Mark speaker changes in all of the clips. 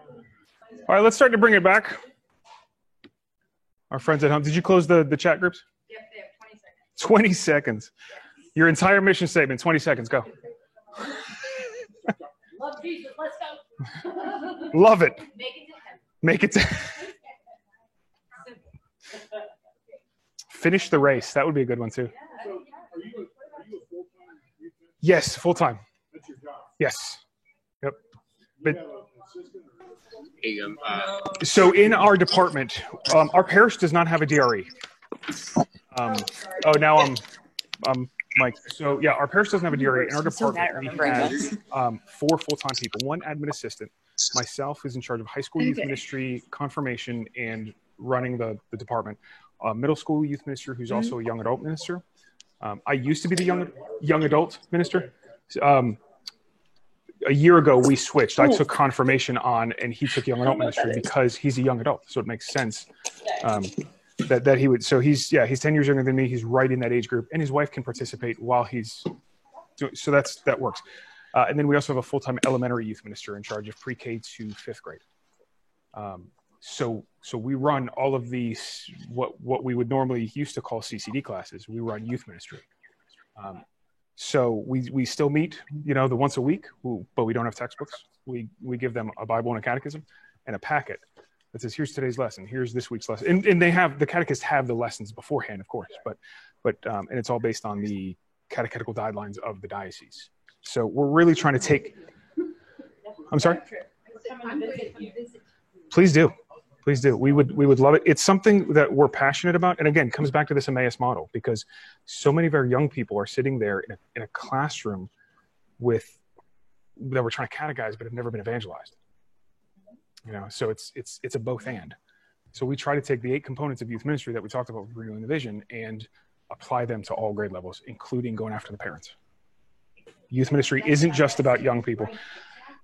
Speaker 1: All right, let's start to bring it back. Our friends at home. Did you close the chat groups?
Speaker 2: Yep, they have 20 seconds.
Speaker 1: 20 seconds. Your entire mission statement, 20 seconds, go.
Speaker 2: Love Jesus, let's go.
Speaker 1: Love it.
Speaker 2: Make it to heaven.
Speaker 1: Make it to finish the race. That would be a good one too.
Speaker 3: So, are you a full-time youth minister?
Speaker 1: Yes, full time.
Speaker 3: That's your job.
Speaker 1: Yes. Yep.
Speaker 3: Do you
Speaker 1: But
Speaker 3: have an assistant or
Speaker 1: so in our department, our parish does not have a DRE. Now I'm Mike. So yeah, our parish doesn't have a DRE. In our department, we have 4 full-time people, 1 admin assistant, myself who's in charge of high school youth ministry, confirmation, and running the department. Middle school youth minister who's also a young adult minister. I used to be the young adult minister. A year ago, we switched. I took confirmation on, and he took young adult ministry because he's a young adult. So it makes sense that he would. So he's 10 years younger than me. He's right in that age group, and his wife can participate while he's doing. So that works. And then we also have a full-time elementary youth minister in charge of pre-K to 5th grade. So we run all of these what we would normally used to call CCD classes. We run youth ministry. So we still meet, the once a week, but we don't have textbooks. We give them a Bible and a catechism and a packet that says, here's today's lesson, here's this week's lesson. And they have, the catechists have the lessons beforehand, of course, but and it's all based on the catechetical guidelines of the diocese. So we're really trying to take, I'm sorry? Please do. Please do. We would love it. It's something that we're passionate about. And again, it comes back to this Emmaus model, because so many of our young people are sitting there in a classroom that we're trying to catechize, but have never been evangelized. So it's a both and. So we try to take the 8 components of youth ministry that we talked about with renewing the vision and apply them to all grade levels, including going after the parents. Youth ministry isn't just about young people.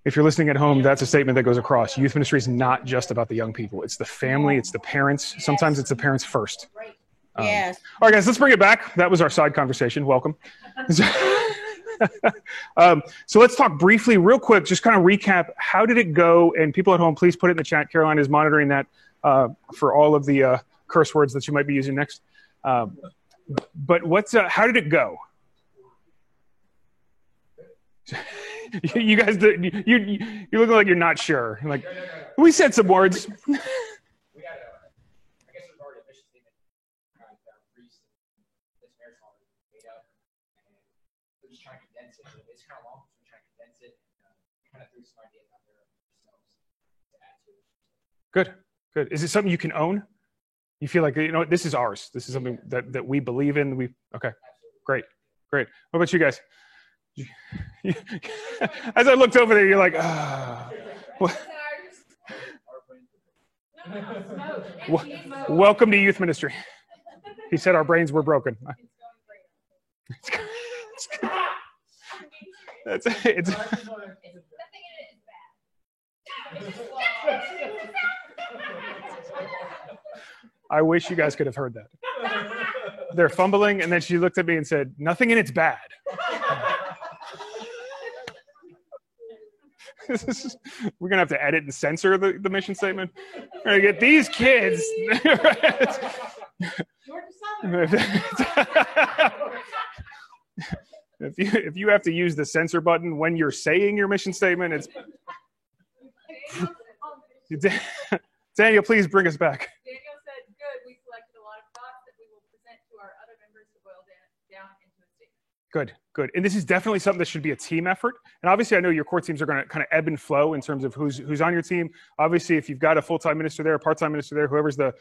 Speaker 1: If you're listening at home, that's a statement that goes across. Youth ministry is not just about the young people. It's the family. It's the parents. Sometimes it's the parents first.
Speaker 4: Yes.
Speaker 1: All right, guys, let's bring it back. That was our side conversation. Welcome. So let's talk briefly, real quick, just kind of recap. How did it go? And people at home, please put it in the chat. Caroline is monitoring that for all of the curse words that you might be using next. But how did it go? You guys, you look like you're not sure. Like, we said some words.
Speaker 5: We had I guess it was already a mission statement, Reese and this marathon made up, and we're just trying to condense it. It's kind of long, so we're trying to condense it, and kind of threw some ideas out there ourselves to add to it.
Speaker 1: Good. Is it something you can own? You feel like, this is ours. This is something that we believe in. Okay, great. What about you guys? As I looked over there, you're like, welcome to youth ministry. He said our brains were broken. I wish you guys could have heard that. They're fumbling, and then she looked at me and said, nothing in it's bad. We're gonna have to edit and censor the mission statement. We're gonna get these kids. If you have to use the censor button when you're saying your mission statement, it's Daniel, please bring us back.
Speaker 2: Daniel said, good, we selected a lot of thoughts that we will present to our other members to boil down into a statement. Good. And this is definitely something that should be a team effort. And obviously, I know your core teams are going to kind of ebb and flow in terms of who's on your team. Obviously, if you've got a full-time minister there, a part-time minister there, whoever's the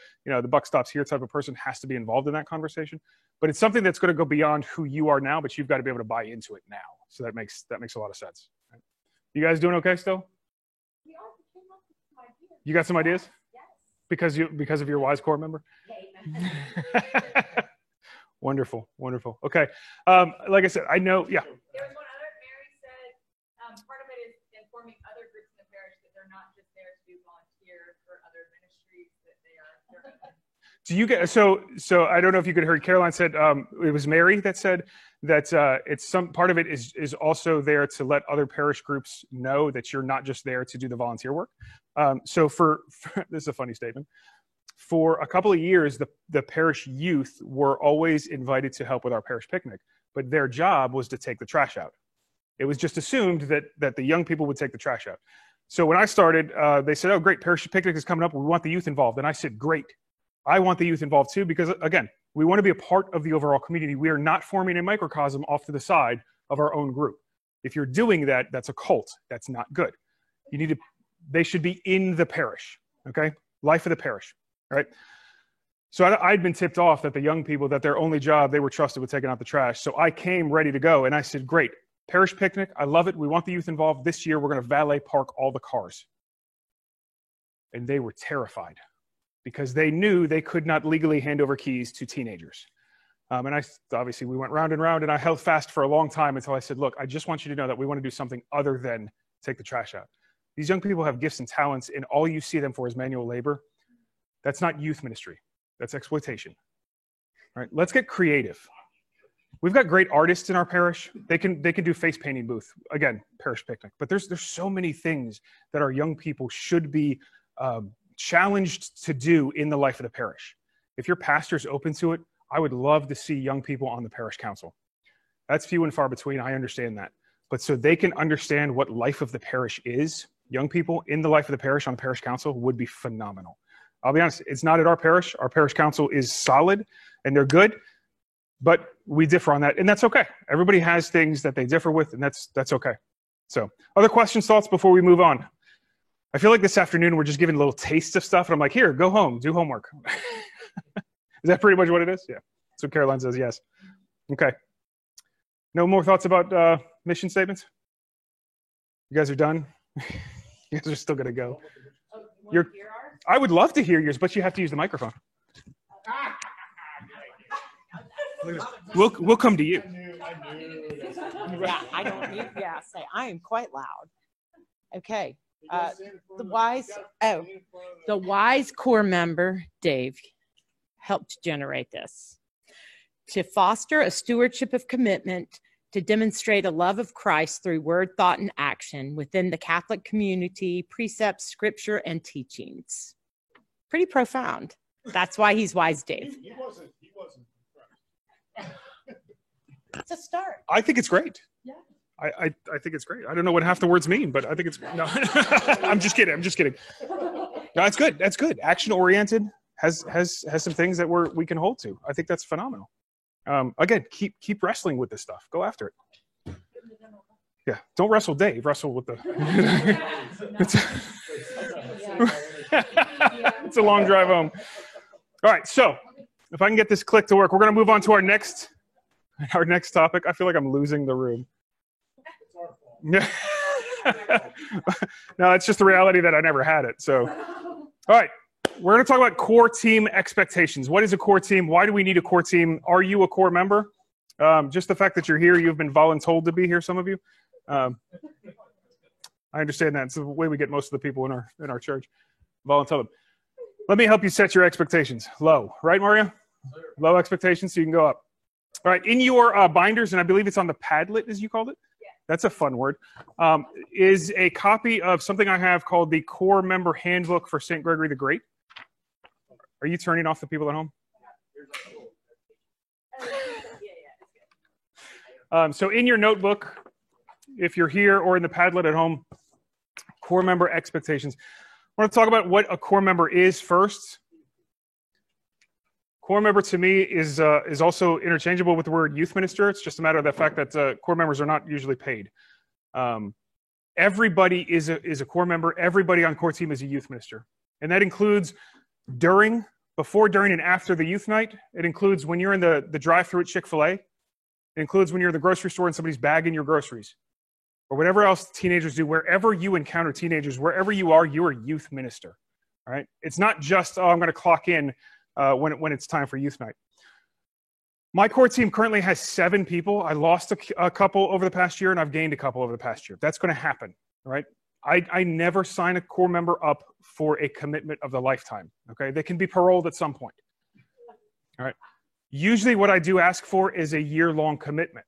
Speaker 2: buck stops here type of person has to be involved in that conversation. But it's something that's going to go beyond who you are now, but you've got to be able to buy into it now. So that makes a lot of sense. You guys doing okay still? You got some ideas? Because of your WISE core member? Wonderful. Okay. Like I said, I know, yeah. There was one other, Mary said, part of it is informing other groups in the parish that they're not just there to volunteer for other ministries, that they're
Speaker 1: Do you get, so I don't know if you could hear, Caroline said, it was Mary that said that it's some part of it is also there to let other parish groups know that you're not just there to do the volunteer work, So this is a funny statement. For a couple of years, the parish youth were always invited to help with our parish picnic, but their job was to take the trash out. It was just assumed that the young people would take the trash out. So when I started, they said, oh, great, parish picnic is coming up. We want the youth involved. And I said, great. I want the youth involved too, because again, we want to be a part of the overall community. We are not forming a microcosm off to the side of our own group. If you're doing that, that's a cult. That's not good. They should be in the parish, okay? Life of the parish, right? So I'd been tipped off that the young people, that their only job, they were trusted with taking out the trash. So I came ready to go, and I said, great, parish picnic, I love it. We want the youth involved. This year, we're going to valet park all the cars. And they were terrified because they knew they could not legally hand over keys to teenagers. And obviously, we went round and round, and I held fast for a long time until I said, look, I just want you to know that we want to do something other than take the trash out. These young people have gifts and talents, and all you see them for is manual labor. That's not youth ministry. That's exploitation. All right, let's get creative. We've got great artists in our parish. They can do face painting booth. Again, parish picnic. But there's so many things that our young people should be challenged to do in the life of the parish. If your pastor's open to it, I would love to see young people on the parish council. That's few and far between. I understand that. But so they can understand what life of the parish is, young people in the life of the parish on the parish council would be phenomenal. I'll be honest, it's not at our parish. Our parish council is solid and they're good, but we differ on that, and that's okay. Everybody has things that they differ with, and that's okay. So other questions, thoughts before we move on? I feel like this afternoon we're just giving a little taste of stuff, and I'm like, here, go home, do homework. Is that pretty much what it is? Yeah. So Caroline says yes. Okay. No more thoughts about mission statements? You guys are done? You guys are still going to go. I would love to hear yours, but you have to use the microphone. We'll come to you.
Speaker 4: Yeah, I don't need, say I am quite loud. Okay. The WISE core member, Dave, helped generate this. To foster a stewardship of commitment to demonstrate a love of Christ through word, thought, and action within the Catholic community, precepts, scripture, and teachings. Pretty profound. That's why he's wise, Dave.
Speaker 3: He wasn't.
Speaker 4: It's a start.
Speaker 1: I think it's great.
Speaker 4: Yeah.
Speaker 1: I think it's great. I don't know what half the words mean, but I think it's no. I'm just kidding. No, it's good. That's good. Action oriented has some things that we can hold to. I think that's phenomenal. Again, keep wrestling with this stuff. Go after it. Yeah, don't wrestle Dave. Wrestle with the. It's a long drive home. All right, so if I can get this click to work, we're going to move on to our next topic. I feel like I'm losing the room. Yeah. No, it's just the reality that I never had it. So, all right. We're going to talk about core team expectations. What is a core team? Why do we need a core team? Are you a core member? Just the fact that you're here, you've been voluntold to be here, some of you. I understand that. It's the way we get most of the people in our church. Voluntold them. Let me help you set your expectations low. Right, Mario? Low expectations so you can go up. All right. In your binders, and I believe it's on the Padlet, as you called it. That's a fun word, is a copy of something I have called the Core Member Handbook for St. Gregory the Great. Are you turning off the people at home? So in your notebook, if you're here or in the Padlet at home, core member expectations. I want to talk about what a core member is first. Core member to me is also interchangeable with the word youth minister. It's just a matter of the fact that core members are not usually paid. Everybody is a core member. Everybody on core team is a youth minister. And that includes before, during, and after the youth night. It includes when you're in the drive-thru at Chick-fil-A. It includes when you're in the grocery store and somebody's bagging your groceries. Or whatever else teenagers do. Wherever you encounter teenagers, wherever you are, you're a youth minister. All right? It's not just, I'm going to clock in when it's time for youth night. My core team currently has 7 people. I lost a couple over the past year, and I've gained a couple over the past year. That's going to happen, right? I never sign a core member up for a commitment of the lifetime, okay? They can be paroled at some point, all right? Usually what I do ask for is a year-long commitment,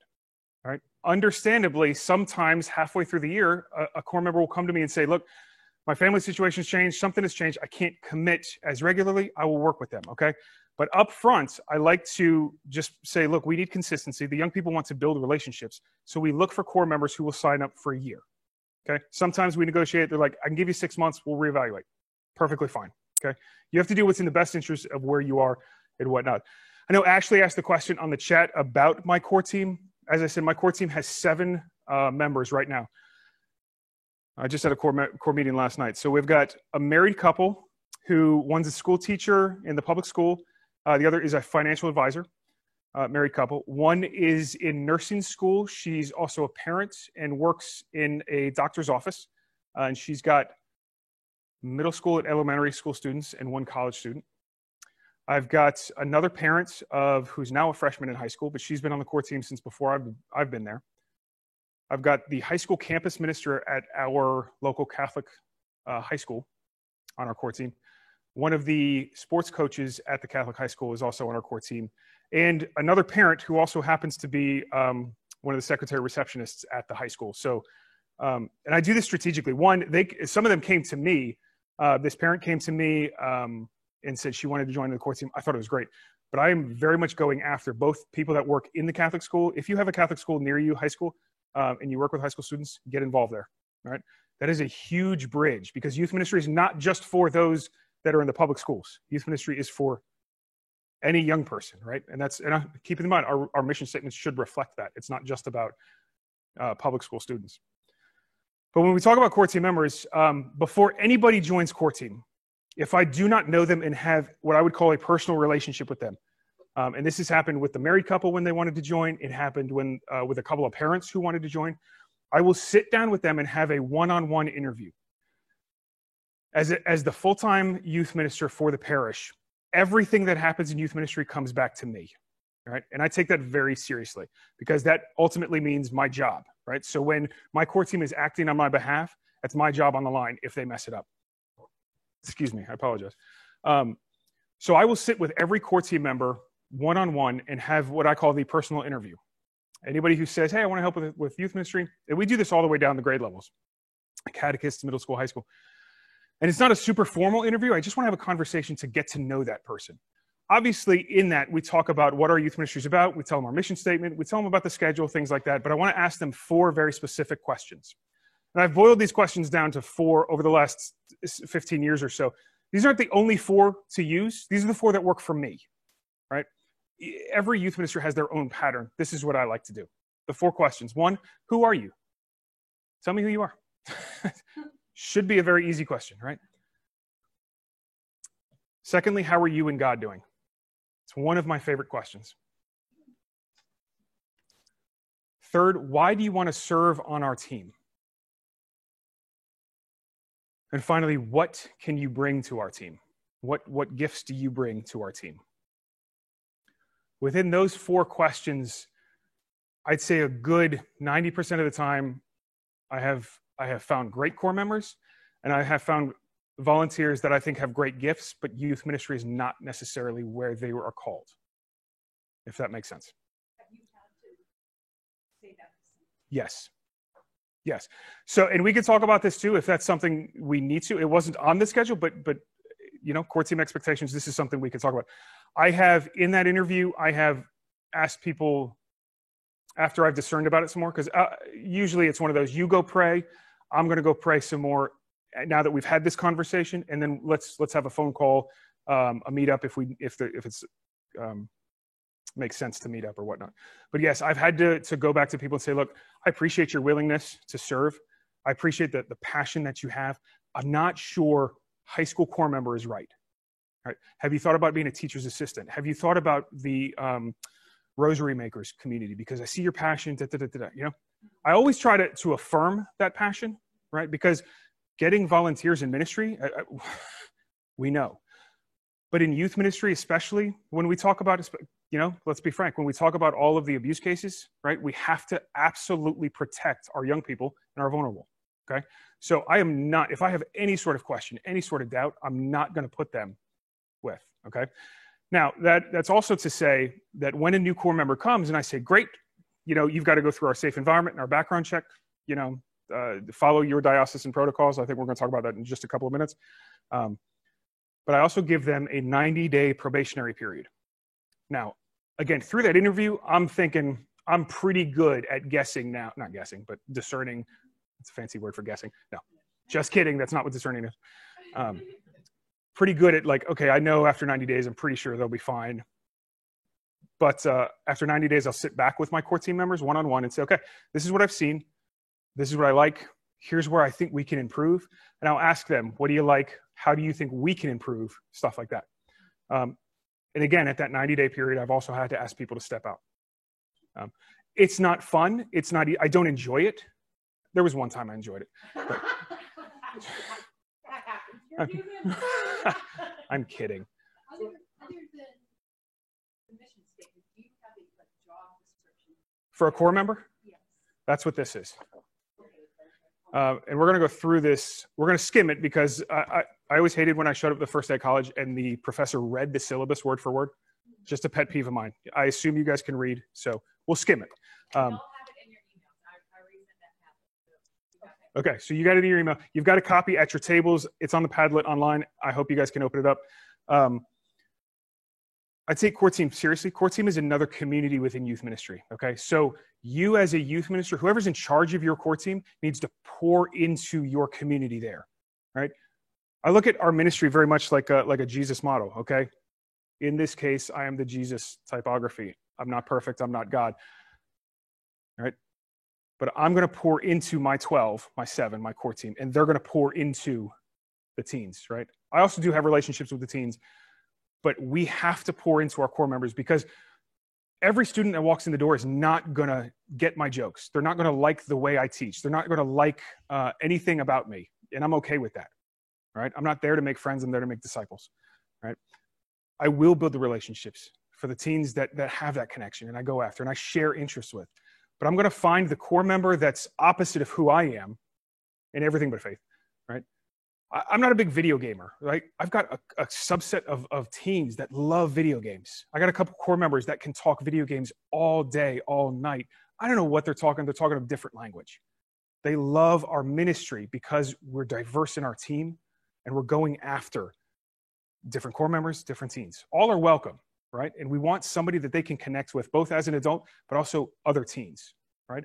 Speaker 1: all right? Understandably, sometimes halfway through the year, a core member will come to me and say, look, my family situation's changed, something has changed, I can't commit as regularly, I will work with them, okay? But up front, I like to just say, look, we need consistency. The young people want to build relationships. So we look for core members who will sign up for a year, okay? Sometimes we negotiate, they're like, I can give you 6 months, we'll reevaluate. Perfectly fine, okay? You have to do what's in the best interest of where you are and whatnot. I know Ashley asked the question on the chat about my core team. As I said, my core team has 7 members right now. I just had a core meeting last night. So we've got a married couple who one's a school teacher in the public school. The other is a financial advisor, married couple. One is in nursing school. She's also a parent and works in a doctor's office. And she's got middle school and elementary school students and 1 college student. I've got another parent who's now a freshman in high school, but she's been on the core team since before I've been there. I've got the high school campus minister at our local Catholic high school on our core team. One of the sports coaches at the Catholic high school is also on our core team. And another parent who also happens to be one of the secretary receptionists at the high school. So, and I do this strategically. One, some of them came to me. This parent came to me and said she wanted to join the core team. I thought it was great. But I am very much going after both people that work in the Catholic school. If you have a Catholic school near you, high school, and you work with high school students, get involved there, all right? That is a huge bridge because youth ministry is not just for those that are in the public schools. Youth ministry is for any young person, right? And keep in mind, our mission statements should reflect that. It's not just about public school students. But when we talk about core team members, before anybody joins core team, if I do not know them and have what I would call a personal relationship with them, and this has happened with the married couple when they wanted to join. It happened with a couple of parents who wanted to join. I will sit down with them and have a one-on-one interview. As the full-time youth minister for the parish, everything that happens in youth ministry comes back to me, right? And I take that very seriously because that ultimately means my job, right? So when my core team is acting on my behalf, that's my job on the line if they mess it up. Excuse me, I apologize. So I will sit with every core team member one-on-one and have what I call the personal interview. Anybody who says, hey, I want to help with youth ministry, and we do this all the way down the grade levels, catechists, middle school, high school. And it's not a super formal interview. I just want to have a conversation to get to know that person. Obviously, in that, we talk about what our youth ministry is about. We tell them our mission statement. We tell them about the schedule, things like that. But I want to ask them 4 very specific questions. And I've boiled these questions down to 4 over the last 15 years or so. These aren't the only 4 to use. These are the 4 that work for me, right? Every youth minister has their own pattern. This is what I like to do. The 4 questions. 1, who are you? Tell me who you are. Should be a very easy question, right? Secondly, how are you and God doing? It's one of my favorite questions. Third, why do you want to serve on our team? And finally, what can you bring to our team? What gifts do you bring to our team? Within those 4 questions, I'd say a good 90% of the time, I have found great core members, and I have found volunteers that I think have great gifts, but youth ministry is not necessarily where they are called, if that makes sense.
Speaker 2: Have you had to say that?
Speaker 1: Yes. Yes. So, and we could talk about this too, if that's something we need to. It wasn't on the schedule, but you know, core team expectations, this is something we could talk about. I have, in that interview, I have asked people after I've discerned about it some more, because usually it's one of those, you go pray, I'm going to go pray some more now that we've had this conversation, and then let's have a phone call, a meetup if it's makes sense to meet up or whatnot. But yes, I've had to go back to people and say, look, I appreciate your willingness to serve. I appreciate the passion that you have. I'm not sure high school core member is right. Right? Have you thought about being a teacher's assistant? Have you thought about the Rosary Makers community? Because I see your passion, you know? I always try to affirm that passion, right? Because getting volunteers in ministry, we know. But in youth ministry, especially when we talk about, you know, let's be frank, when we talk about all of the abuse cases, right, we have to absolutely protect our young people and our vulnerable, okay? So I am not, if I have any sort of question, any sort of doubt, I'm not going to put them with, okay? Now, that's also to say that when a new core member comes and I say, great, you know, you've got to go through our safe environment and our background check, you know, follow your diocesan protocols. I think we're going to talk about that in just a couple of minutes. But I also give them a 90-day probationary period. Now, again, through that interview, I'm thinking I'm pretty good at guessing now. Not guessing, but discerning. It's a fancy word for guessing. No, just kidding. That's not what discerning is. Pretty good at like, okay, I know after 90 days, I'm pretty sure they'll be fine. But after 90 days, I'll sit back with my core team members one-on-one and say, okay, this is what I've seen. This is what I like. Here's where I think we can improve. And I'll ask them, what do you like? How do you think we can improve? Stuff like that. And again, at that 90-day period, I've also had to ask people to step out. It's not fun. It's not, I don't enjoy it. There was one time I enjoyed it. But, I'm kidding.
Speaker 2: Other than the mission statement, do you have a job description?
Speaker 1: For a core member?
Speaker 2: Yes.
Speaker 1: That's what this is. And we're going to go through this. We're going to skim it because I always hated when I showed up the first day of college and the professor read the syllabus word for word. Just a pet peeve of mine. I assume you guys can read, so we'll skim it.
Speaker 2: I'll have it in your email. I resent that.
Speaker 1: Okay, so you got it in your email. You've got a copy at your tables. It's on the Padlet online. I hope you guys can open it up. I take Core Team seriously. Core Team is another community within youth ministry, okay? So you as a youth minister, whoever's in charge of your Core Team needs to pour into your community there, right? I look at our ministry very much like a Jesus model, okay? In this case, I am the Jesus typography. I'm not perfect. I'm not God, right? But I'm going to pour into my 12, my 7, my core team, and they're going to pour into the teens, right? I also do have relationships with the teens, but we have to pour into our core members because every student that walks in the door is not going to get my jokes. They're not going to like the way I teach. They're not going to like anything about me, and I'm okay with that, right? I'm not there to make friends. I'm there to make disciples, right? I will build the relationships for the teens that have that connection, and I go after, and I share interests with. But I'm going to find the core member that's opposite of who I am in everything but faith, right? I'm not a big video gamer, right? I've got a subset of teens that love video games. I got a couple core members that can talk video games all day, all night. I don't know what they're talking a different language. They love our ministry because we're diverse in our team and we're going after different core members, different teens. All are welcome. Right? And we want somebody that they can connect with, both as an adult, but also other teens, right?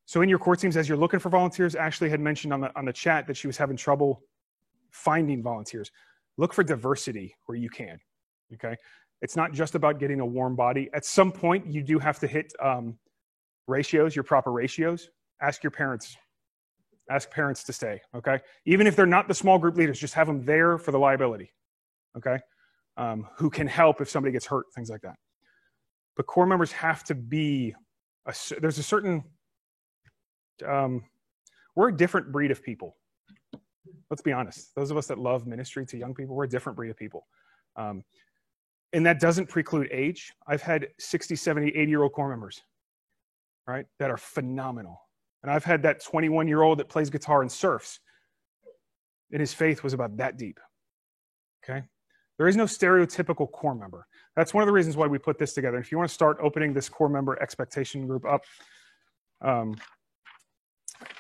Speaker 1: So in your core teams, as you're looking for volunteers, Ashley had mentioned on the chat that she was having trouble finding volunteers. Look for diversity where you can, okay? It's not just about getting a warm body. At some point, you do have to hit ratios, your proper ratios. Ask your parents. Ask parents to stay, okay? Even if they're not the small group leaders, just have them there for the liability, okay? Who can help if somebody gets hurt, things like that. But core members have to be, there's a certain, we're a different breed of people. Let's be honest. Those of us that love ministry to young people, we're a different breed of people. And that doesn't preclude age. I've had 60, 70, 80-year-old core members, right, that are phenomenal. And I've had that 21-year-old that plays guitar and surfs, and his faith was about that deep, okay? There is no stereotypical core member. That's one of the reasons why we put this together. If you want to start opening this core member expectation group up,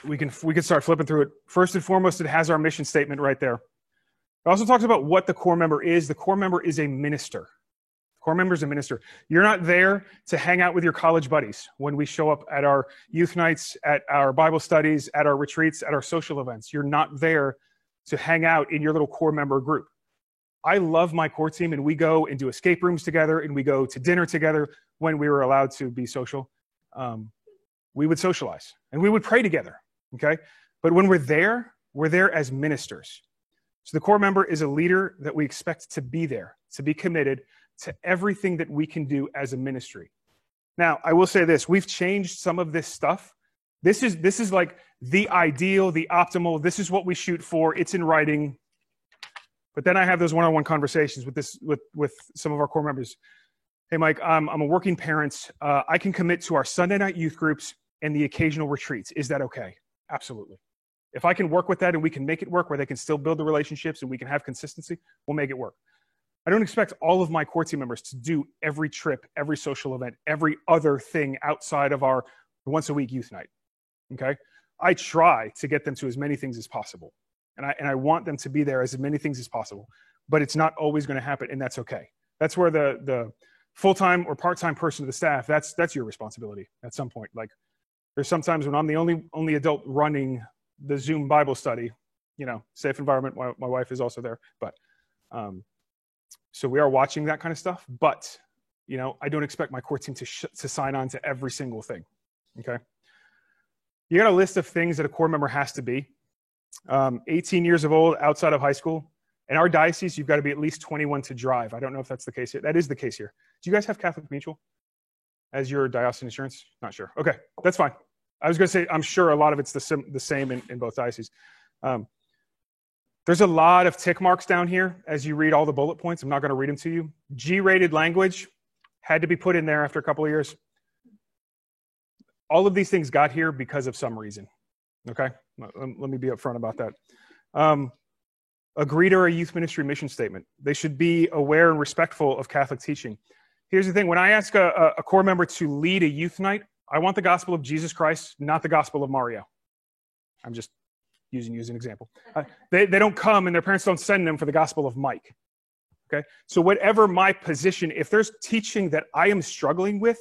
Speaker 1: we can start flipping through it. First and foremost, it has our mission statement right there. It also talks about what the core member is. The core member is a minister. The core member is a minister. You're not there to hang out with your college buddies when we show up at our youth nights, at our Bible studies, at our retreats, at our social events. You're not there to hang out in your little core member group. I love my core team, and we go and do escape rooms together, and we go to dinner together when we were allowed to be social. We would socialize, and we would pray together, okay? But when we're there as ministers. So the core member is a leader that we expect to be there, to be committed to everything that we can do as a ministry. Now, I will say this. We've changed some of this stuff. This is like the ideal, the optimal. This is what we shoot for. It's in writing. But then I have those one-on-one conversations with some of our core members. Hey, Mike, I'm a working parent. I can commit to our Sunday night youth groups and the occasional retreats. Is that okay? Absolutely. If I can work with that and we can make it work where they can still build the relationships and we can have consistency, we'll make it work. I don't expect all of my core team members to do every trip, every social event, every other thing outside of our once-a-week youth night, okay? I try to get them to as many things as possible. And I want them to be there as many things as possible, but it's not always going to happen, and that's okay. That's where the full-time or part-time person of the staff, that's your responsibility at some point. Like, there's sometimes when I'm the only adult running the Zoom Bible study, safe environment. My wife is also there, but so we are watching that kind of stuff. But I don't expect my core team to sign on to every single thing. Okay, you got a list of things that a core member has to be. 18 years of old, outside of high school. In our diocese, you've got to be at least 21 to drive. I don't know if that's the case here. That is the case here. Do you guys have Catholic Mutual as your diocesan insurance? Not sure. Okay, that's fine. I was going to say, I'm sure a lot of it's the same in both dioceses. There's a lot of tick marks down here as you read all the bullet points. I'm not going to read them to you. G-rated language had to be put in there after a couple of years. All of these things got here because of some reason. Okay, let me be upfront about that. A greeter or a youth ministry mission statement. They should be aware and respectful of Catholic teaching. Here's the thing. When I ask a core member to lead a youth night, I want the gospel of Jesus Christ, not the gospel of Mario. I'm just using you as an example. They don't come and their parents don't send them for the gospel of Mike. Okay, so whatever my position, if there's teaching that I am struggling with,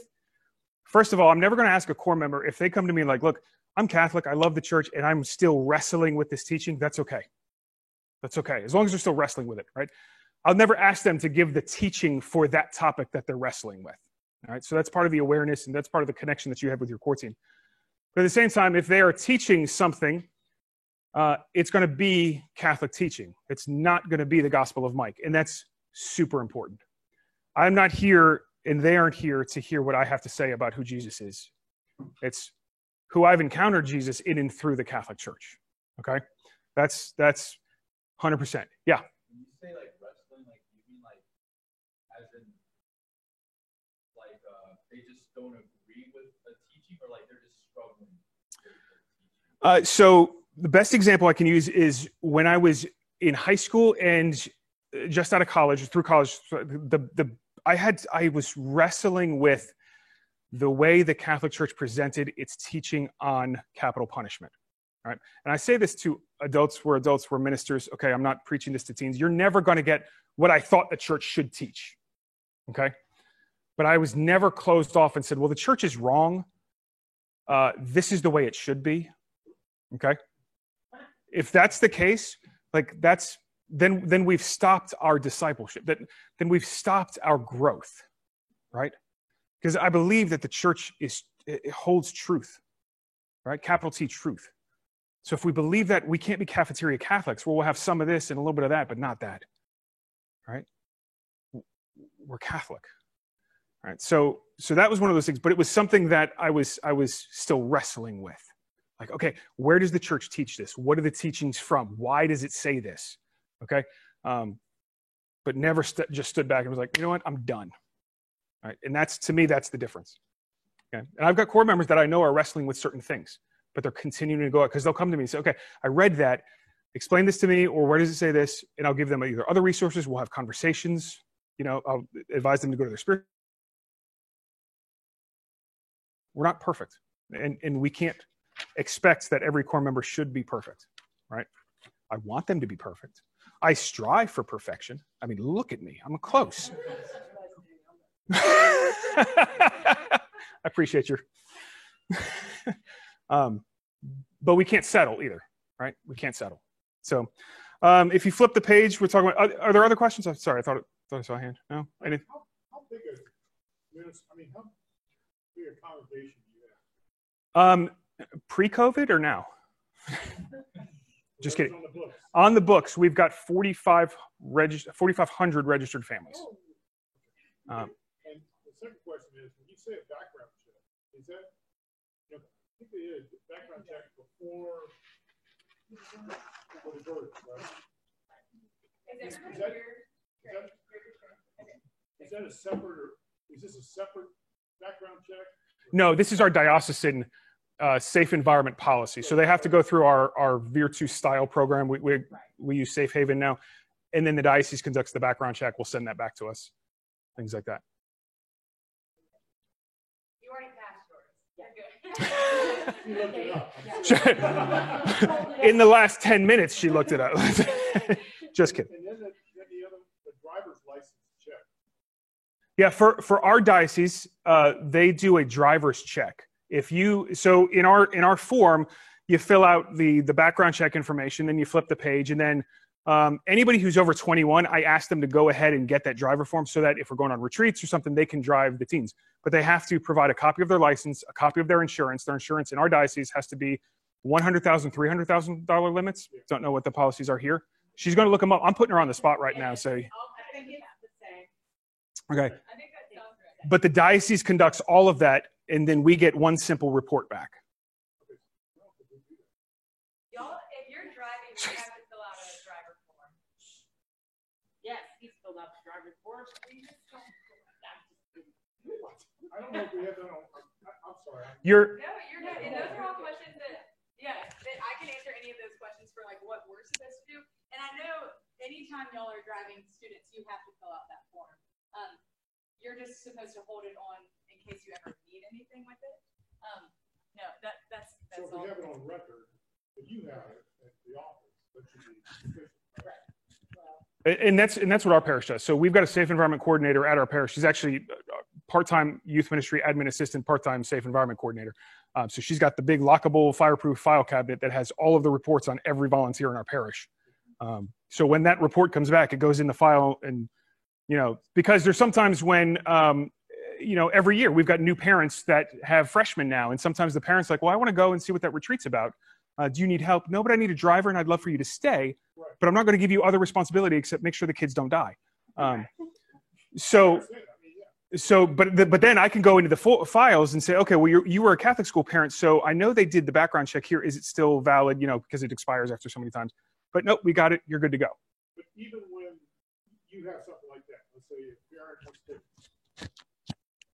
Speaker 1: first of all, I'm never going to ask a core member if they come to me like, look, I'm Catholic, I love the church, and I'm still wrestling with this teaching. That's okay. That's okay, as long as they're still wrestling with it, right? I'll never ask them to give the teaching for that topic that they're wrestling with, all right? So that's part of the awareness, and that's part of the connection that you have with your core team. But at the same time, if they are teaching something, it's going to be Catholic teaching. It's not going to be the Gospel of Mike, and that's super important. I'm not here, and they aren't here to hear what I have to say about who Jesus is. It's who I've encountered Jesus in and through the Catholic Church. Okay, that's 100%. Yeah.
Speaker 6: When you say like wrestling, like you mean like as in like they just don't agree with the teaching, or like they're just struggling with the teaching?
Speaker 1: So the best example I can use is when I was in high school and just out of college, through college, I was wrestling with the way the Catholic Church presented its teaching on capital punishment. All right. And I say this to adults, we're ministers. Okay, I'm not preaching this to teens. You're never going to get what I thought the church should teach. Okay. But I was never closed off and said, well, the church is wrong. This is the way it should be. Okay. If that's the case, like then we've stopped our discipleship. Then we've stopped our growth. Right. Because I believe that the church it holds truth, right? Capital T, truth. So if we believe that, we can't be cafeteria Catholics. Well, we'll have some of this and a little bit of that, but not that, right? We're Catholic, right? So that was one of those things, but it was something that I was still wrestling with. Like, okay, where does the church teach this? What are the teachings from? Why does it say this? Okay, but never just stood back and was like, you know what, I'm done. Right? And to me, that's the difference. Okay? And I've got core members that I know are wrestling with certain things, but they're continuing to go out because they'll come to me and say, okay, I read that, explain this to me, or where does it say this? And I'll give them either other resources, we'll have conversations, I'll advise them to go to their spirit. We're not perfect. And we can't expect that every core member should be perfect, right? I want them to be perfect. I strive for perfection. I mean, look at me, I'm close. I appreciate your but we can't settle either, right? We can't settle. So if you flip the page, we're talking about, are there other questions? I'm sorry, I thought I saw a hand. No? Anything?
Speaker 3: How big how big a congregation do you have?
Speaker 1: Pre-COVID or now? Just kidding. On the books, we've got 4,500 registered families.
Speaker 3: And the second question is, when you say a background check, is that, I think they did a background check before the birth, right? Is this a separate background check?
Speaker 1: No, this is our diocesan safe environment policy. So they have to go through our Virtu style program. We use Safe Haven now. And then the diocese conducts the background check. We'll send that back to us. Things like that.
Speaker 2: You already passed yours.
Speaker 1: In the last 10 minutes, she looked it up. Just kidding.
Speaker 3: And then the driver's license check.
Speaker 1: Yeah, for our diocese, they do a driver's check. So in our form, you fill out the background check information, then you flip the page, and then anybody who's over 21, I ask them to go ahead and get that driver form so that if we're going on retreats or something, they can drive the teens. But they have to provide a copy of their license, a copy of their insurance. Their insurance in our diocese has to be $100,000, $300,000 limits. Don't know what the policies are here. She's going to look them up. I'm putting her on the spot right now. So, okay. But the diocese conducts all of that, and then we get one simple report back.
Speaker 2: Y'all, if you're driving, you have to fill out a driver form.
Speaker 4: Yes, he's filled out the driver form.
Speaker 3: I don't know if we have that on. I'm sorry.
Speaker 2: No, you're not. And those are all questions that I can answer any of those questions for like what we're supposed to do. And I know anytime y'all are driving students, you have to fill out that form. You're just supposed to hold it on in case you ever need anything with it. No, that's
Speaker 3: so if
Speaker 2: all.
Speaker 3: we have it on record, if you have it at the office, that should be sufficient.
Speaker 2: Right.
Speaker 1: And that's what our parish does. So we've got a safe environment coordinator at our parish. She's actually part-time youth ministry admin assistant, part-time safe environment coordinator. So she's got the big lockable fireproof file cabinet that has all of the reports on every volunteer in our parish. So when that report comes back, it goes in the file, and because there's sometimes when every year we've got new parents that have freshmen now, and sometimes the parents are like, well, I want to go and see what that retreat's about. Do you need help? No, but I need a driver, and I'd love for you to stay.
Speaker 3: Right.
Speaker 1: But I'm not going to give you other responsibility except make sure the kids don't die. But then I can go into the files and say, okay, well, you were a Catholic school parent, so I know they did the background check here. Is it still valid? Because it expires after so many times. But no, we got it. You're good to go.
Speaker 3: But even when you have something like that, let's say a parent wants to.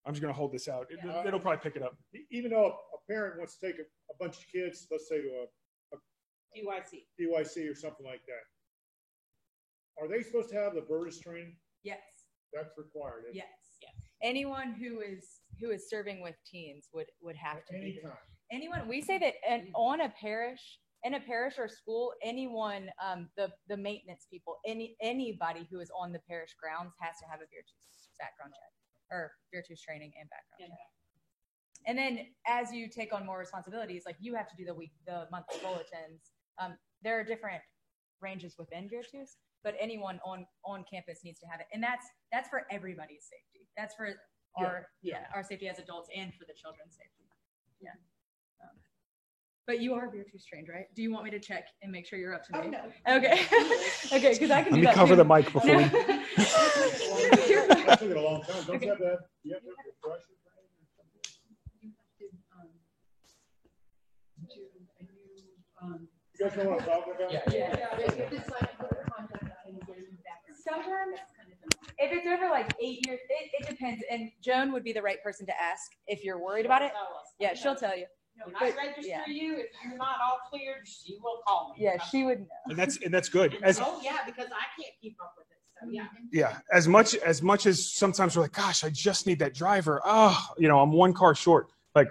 Speaker 1: I'm just going to hold this out. It'll probably pick it up.
Speaker 3: Even though a parent wants to take a bunch of kids, let's say to a DYC or something like that, are they supposed to have the Burtis training?
Speaker 2: Yes.
Speaker 3: That's required.
Speaker 2: Yes. Anyone who is serving with teens would have to be. Anyone. We say that in a parish or school, anyone, the maintenance people, anybody who is on the parish grounds has to have a Virtus background check or Virtus training and background check. And then as you take on more responsibilities, like you have to do the monthly bulletins. There are different ranges within Virtus, but anyone on campus needs to have it. And that's for everybody's safety. That's for our safety as adults and for the children's safety. Yeah. But you are Virtus trained, right? Do you want me to check and make sure you're up to date?
Speaker 7: No.
Speaker 2: Okay. Okay, because I can do that.
Speaker 1: Let me cover
Speaker 2: too.
Speaker 1: the mic before we.
Speaker 3: That took a long time. Don't you have that? You have to have refresher training? You guys know what I'm talking about?
Speaker 2: Sometimes, if it's over like 8 years, it depends. And Joan would be the right person to ask if you're worried about it. Yeah, she'll tell you.
Speaker 7: When I register you, if you're not all cleared, she will call me.
Speaker 2: Yeah, she would know.
Speaker 1: And that's good.
Speaker 7: Because I can't keep up with it. So yeah.
Speaker 1: Yeah, as much as sometimes we're like, gosh, I just need that driver. Oh, I'm one car short. Like,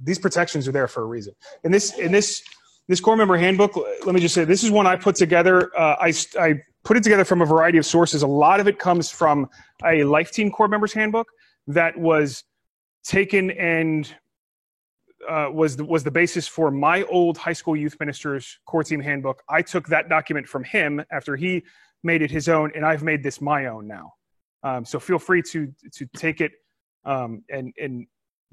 Speaker 1: these protections are there for a reason. And this core member handbook, let me just say, this is one I put together. I put it together from a variety of sources. A lot of it comes from a Life Team core members handbook that was taken and was the basis for my old high school youth minister's core team handbook. I took that document from him after he made it his own, and I've made this my own now. So feel free to take it and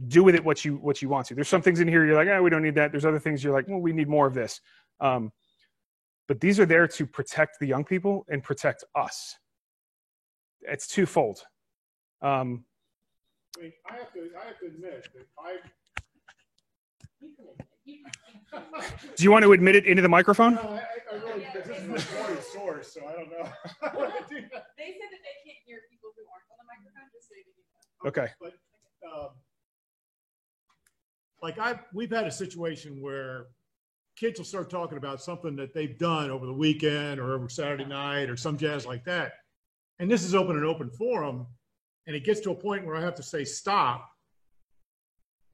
Speaker 1: do with it what you want to. There's some things in here you're like, we don't need that. There's other things you're like, well, we need more of this. But these are there to protect the young people and protect us. It's twofold.
Speaker 3: I mean, I have to admit that
Speaker 1: Do you want to admit it into the microphone?
Speaker 3: No, I really, this is a recorded source, so I don't know.
Speaker 2: They said that they can't hear people who aren't on the microphone, just so you know.
Speaker 1: Okay.
Speaker 3: But we've had a situation where kids will start talking about something that they've done over the weekend or over Saturday night or some jazz like that. And this is an open forum, and it gets to a point where I have to say, stop.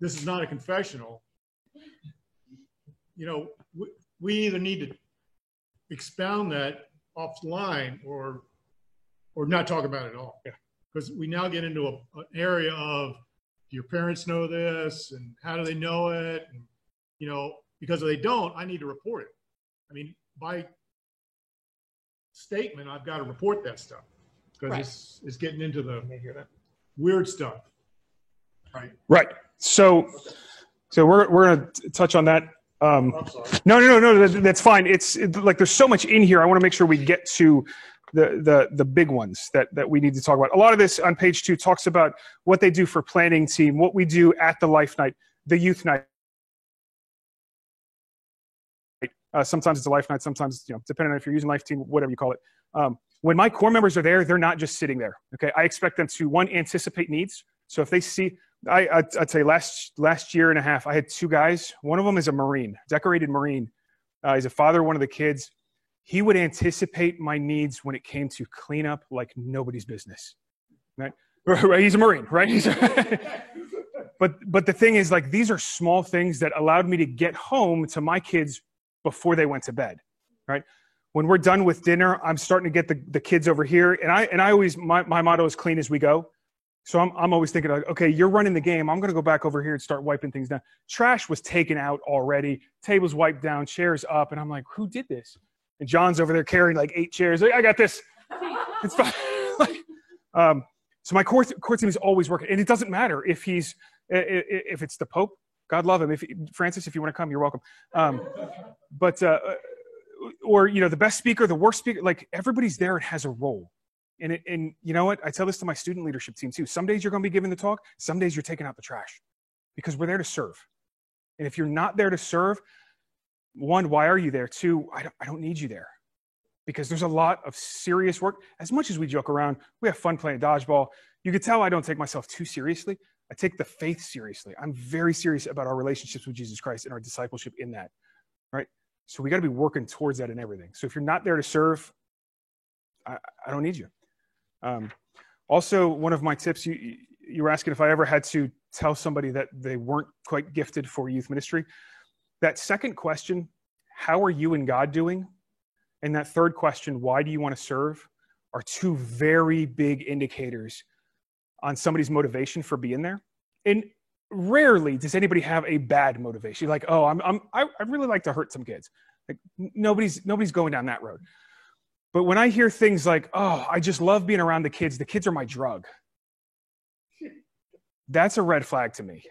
Speaker 3: This is not a confessional. we either need to expound that offline or not talk about it at all.
Speaker 1: Yeah.
Speaker 3: Because we now get into an area of, do your parents know this, and how do they know it? And, because if they don't, I need to report it. I mean, by statement, I've got to report that stuff because it's getting into the weird stuff.
Speaker 1: Right. So we're going to touch on that.
Speaker 3: I'm sorry.
Speaker 1: No, that's fine. It's like there's so much in here. I want to make sure we get to the big ones that we need to talk about. A lot of this on page 2 talks about what they do for planning team, what we do at the Life Night, the Youth Night. Sometimes it's a Life Night, sometimes, depending on if you're using Life Team, whatever you call it. When my core members are there, they're not just sitting there. Okay, I expect them to, one, anticipate needs. So if they see, I'd say last year and a half, I had 2 guys. One of them is a Marine, decorated Marine. He's a father of one of the kids. He would anticipate my needs when it came to cleanup like nobody's business. Right? He's a Marine, right? But the thing is, like, these are small things that allowed me to get home to my kids before they went to bed, right? When we're done with dinner, I'm starting to get the kids over here, and I always, my motto is clean as we go. So I'm always thinking, like, okay, you're running the game. I'm going to go back over here and start wiping things down. Trash was taken out already. Tables wiped down, chairs up, and I'm like, who did this? And John's over there carrying like 8 chairs. Like, I got this. It's fine. So my core team is always working, and it doesn't matter if it's the Pope. God love him. Francis, if you want to come, you're welcome. Or the best speaker, the worst speaker, like, everybody's there and has a role. And you know what? I tell this to my student leadership team too. Some days you're going to be giving the talk. Some days you're taking out the trash, because we're there to serve. And if you're not there to serve, 1, why are you there? 2, I don't need you there, because there's a lot of serious work. As much as we joke around, we have fun playing dodgeball. You could tell I don't take myself too seriously. I take the faith seriously. I'm very serious about our relationships with Jesus Christ and our discipleship in that, right? So we got to be working towards that in everything. So if you're not there to serve, I don't need you. Also, one of my tips, you were asking if I ever had to tell somebody that they weren't quite gifted for youth ministry. That second question, how are you and God doing? And that third question, why do you want to serve, are 2 very big indicators on somebody's motivation for being there. And rarely does anybody have a bad motivation. Like, oh, I really like to hurt some kids. Like, nobody's going down that road. But when I hear things like, oh, I just love being around the kids are my drug, that's a red flag to me.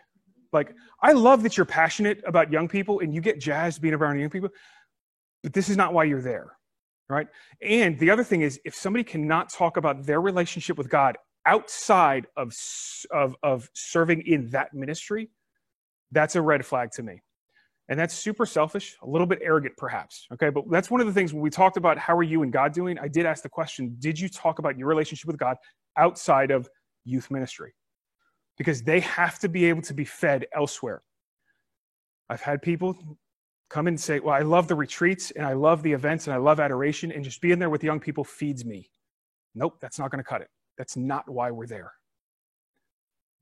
Speaker 1: Like, I love that you're passionate about young people and you get jazzed being around young people, but this is not why you're there, right? And the other thing is, if somebody cannot talk about their relationship with God outside of serving in that ministry, that's a red flag to me. And that's super selfish, a little bit arrogant perhaps, okay? But that's one of the things when we talked about how are you and God doing, I did ask the question, did you talk about your relationship with God outside of youth ministry? Because they have to be able to be fed elsewhere. I've had people come and say, well, I love the retreats and I love the events and I love adoration, and just being there with young people feeds me. Nope, that's not going to cut it. That's not why we're there.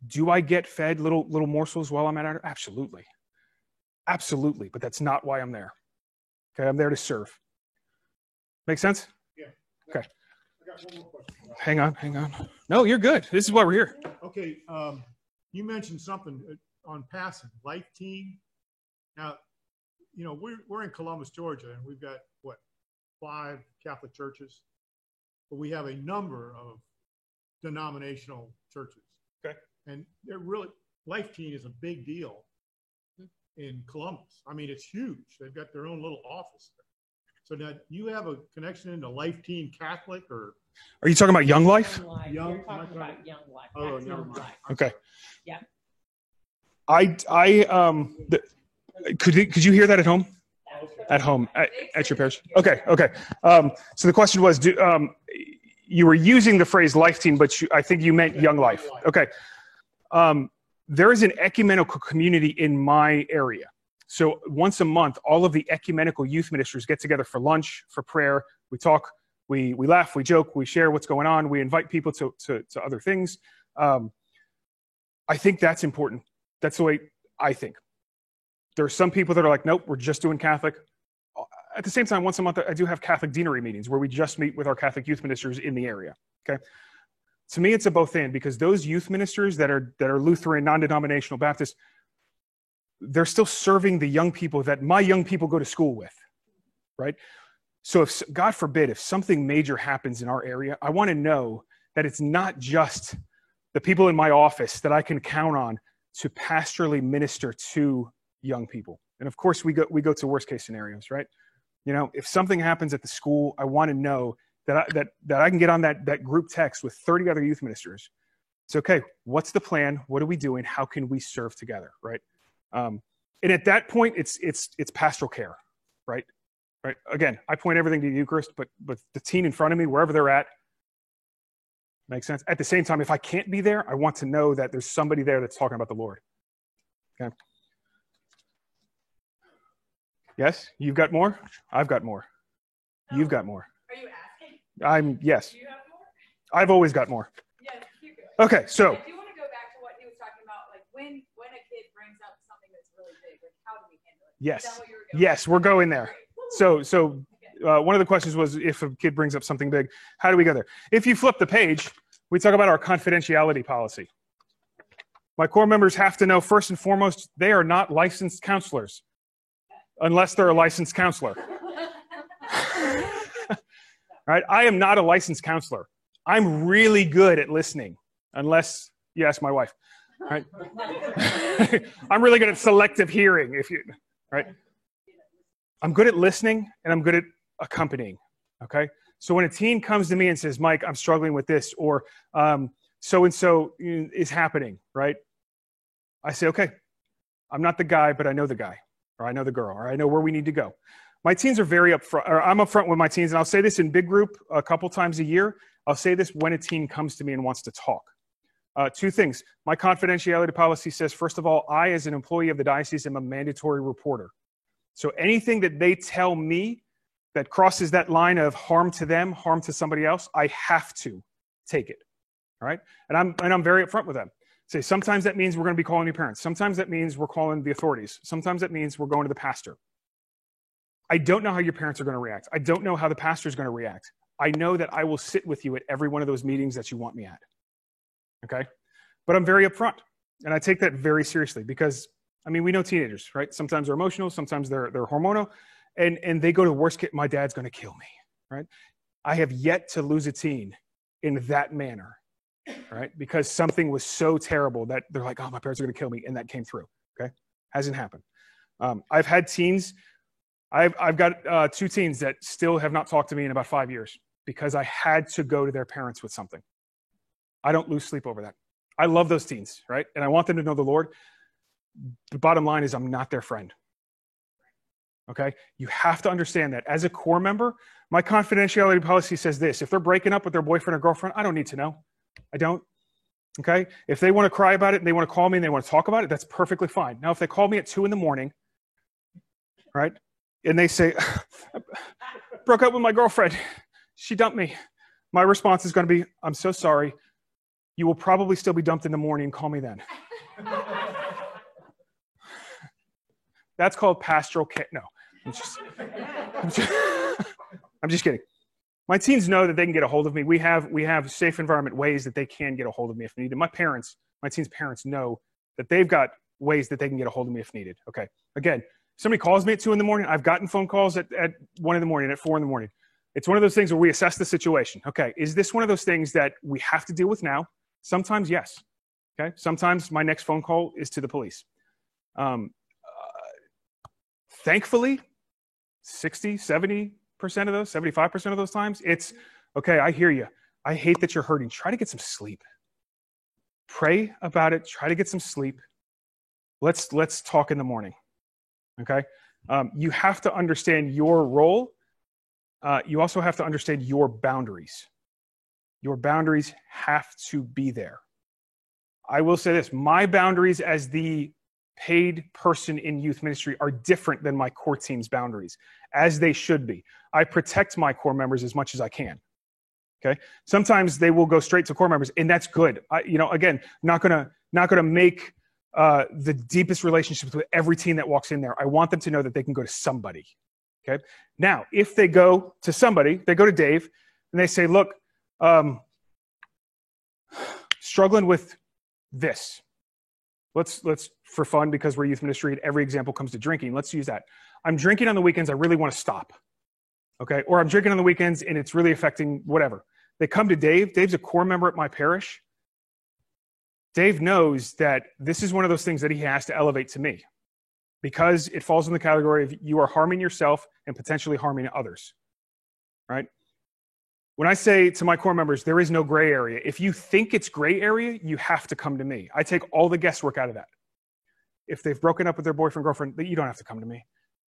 Speaker 1: Do I get fed little morsels while I'm at it? Absolutely. Absolutely. But that's not why I'm there. Okay. I'm there to serve. Make sense?
Speaker 3: Yeah.
Speaker 1: Okay.
Speaker 3: I got one more question.
Speaker 1: Hang on. No, you're good. This is why we're here.
Speaker 3: Okay. You mentioned something on passing, Life Team. Now, we're in Columbus, Georgia, and we've got 5 Catholic churches, but we have a number of denominational churches.
Speaker 1: Okay.
Speaker 3: And they're really, Life Team is a big deal in Columbus. I mean, it's huge. They've got their own little office there. So now, you have a connection into Life Team Catholic, or?
Speaker 1: Are you talking about Young Life?
Speaker 3: Young,
Speaker 4: You're talking about Young Life.
Speaker 3: Oh,
Speaker 4: That's
Speaker 3: never
Speaker 4: Young
Speaker 3: mind.
Speaker 4: Life.
Speaker 1: Okay.
Speaker 4: Yeah.
Speaker 1: Could you hear that at home? At home, at your parish? Okay. So the question was, you were using the phrase Life Team, but I think you meant Young Life. Okay. There is an ecumenical community in my area. So once a month, all of the ecumenical youth ministers get together for lunch, for prayer. We talk, we laugh, we joke, we share what's going on. We invite people to other things. I think that's important. That's the way I think. There are some people that are like, nope, we're just doing Catholic. At the same time, once a month, I do have Catholic deanery meetings where we just meet with our Catholic youth ministers in the area. Okay. To me, it's a both and, because those youth ministers that are Lutheran, non-denominational Baptist, they're still serving the young people that my young people go to school with, right? So if, God forbid, if something major happens in our area, I want to know that it's not just the people in my office that I can count on to pastorally minister to young people. And of course, we go to worst case scenarios, right? You know, if something happens at the school, I want to know that I can get on that group text with 30 other youth ministers. It's okay. What's the plan? What are we doing? How can we serve together, right? And at that point, it's pastoral care, right? Right. Again, I point everything to the Eucharist, but the teen in front of me, wherever they're at, makes sense. At the same time, if I can't be there, I want to know that there's somebody there that's talking about the Lord. Okay. Yes, you've got more. I've got more. You've got more.
Speaker 7: Are you asking?
Speaker 1: Yes.
Speaker 7: Do you have more?
Speaker 1: I've always got more.
Speaker 7: Yes, keep going.
Speaker 1: Okay, so.
Speaker 7: I do want to go back to what he was talking about, like when a kid brings up something that's really big, like how do we handle it?
Speaker 1: Yes.
Speaker 7: Is that what you were going
Speaker 1: Yes, we're going there. So one of the questions was, if a kid brings up something big, how do we go there? If you flip the page, we talk about our confidentiality policy. My core members have to know, first and foremost, they are not licensed counselors, unless they're a licensed counselor. Right? I am not a licensed counselor. I'm really good at listening, unless you ask my wife. Right? I'm really good at selective hearing, right? I'm good at listening, and I'm good at accompanying, okay? So when a teen comes to me and says, Mike, I'm struggling with this, or so-and-so is happening, right? I say, okay, I'm not the guy, but I know the guy, or I know the girl, or I know where we need to go. My teens are very upfront, or I'm upfront with my teens, and I'll say this in big group a couple times a year. I'll say this when a teen comes to me and wants to talk. Two things. My confidentiality policy says, first of all, I, as an employee of the diocese, am a mandatory reporter. So anything that they tell me that crosses that line of harm to them, harm to somebody else, I have to take it. All right? And I'm very upfront with them. Say, sometimes that means we're going to be calling your parents. Sometimes that means we're calling the authorities. Sometimes that means we're going to the pastor. I don't know how your parents are going to react. I don't know how the pastor is going to react. I know that I will sit with you at every one of those meetings that you want me at. Okay? But I'm very upfront. And I take that very seriously because, I mean, we know teenagers, right? Sometimes they're emotional, sometimes they're hormonal, and they go to worst case, my dad's going to kill me, right? I have yet to lose a teen in that manner, right? Because something was so terrible that they're like, oh, my parents are going to kill me, and that came through, okay? Hasn't happened. I've had teens, I've got 2 teens that still have not talked to me in about 5 years because I had to go to their parents with something. I don't lose sleep over that. I love those teens, right? And I want them to know the Lord. The bottom line is I'm not their friend. Okay? You have to understand that. As a core member, my confidentiality policy says this. If they're breaking up with their boyfriend or girlfriend, I don't need to know. I don't. Okay? If they want to cry about it and they want to call me and they want to talk about it, that's perfectly fine. Now, if they call me at 2 a.m, right? And they say, broke up with my girlfriend. She dumped me. My response is going to be, I'm so sorry. You will probably still be dumped in the morning. Call me then. That's called pastoral care. No, I'm just kidding. My teens know that they can get a hold of me. We have safe environment ways that they can get a hold of me if needed. My teens' parents know that they've got ways that they can get a hold of me if needed. Okay. Again, somebody calls me at 2 a.m. I've gotten phone calls at 1 a.m, at 4 a.m. It's one of those things where we assess the situation. Okay. Is this one of those things that we have to deal with now? Sometimes, yes. Okay. Sometimes my next phone call is to the police. Thankfully, 60, 70% of those, 75% of those times, it's, okay, I hear you. I hate that you're hurting. Try to get some sleep. Pray about it. Try to get some sleep. Let's talk in the morning. Okay? You have to understand your role. You also have to understand your boundaries. Your boundaries have to be there. I will say this, my boundaries as the paid person in youth ministry are different than my core team's boundaries, as they should be. I protect my core members as much as I can. Okay. Sometimes they will go straight to core members, and that's good. Again, not gonna make the deepest relationships with every teen that walks in there. I want them to know that they can go to somebody. Okay. Now, if they go to somebody, they go to Dave and they say, look, struggling with this. Let's for fun, because we're youth ministry, every example comes to drinking. Let's use that. I'm drinking on the weekends. I really want to stop. Okay. Or I'm drinking on the weekends and it's really affecting whatever. They come to Dave. Dave's a core member at my parish. Dave knows that this is one of those things that he has to elevate to me, because it falls in the category of you are harming yourself and potentially harming others, right? When I say to my core members, there is no gray area. If you think it's gray area, you have to come to me. I take all the guesswork out of that. If they've broken up with their boyfriend, girlfriend, you don't have to come to me.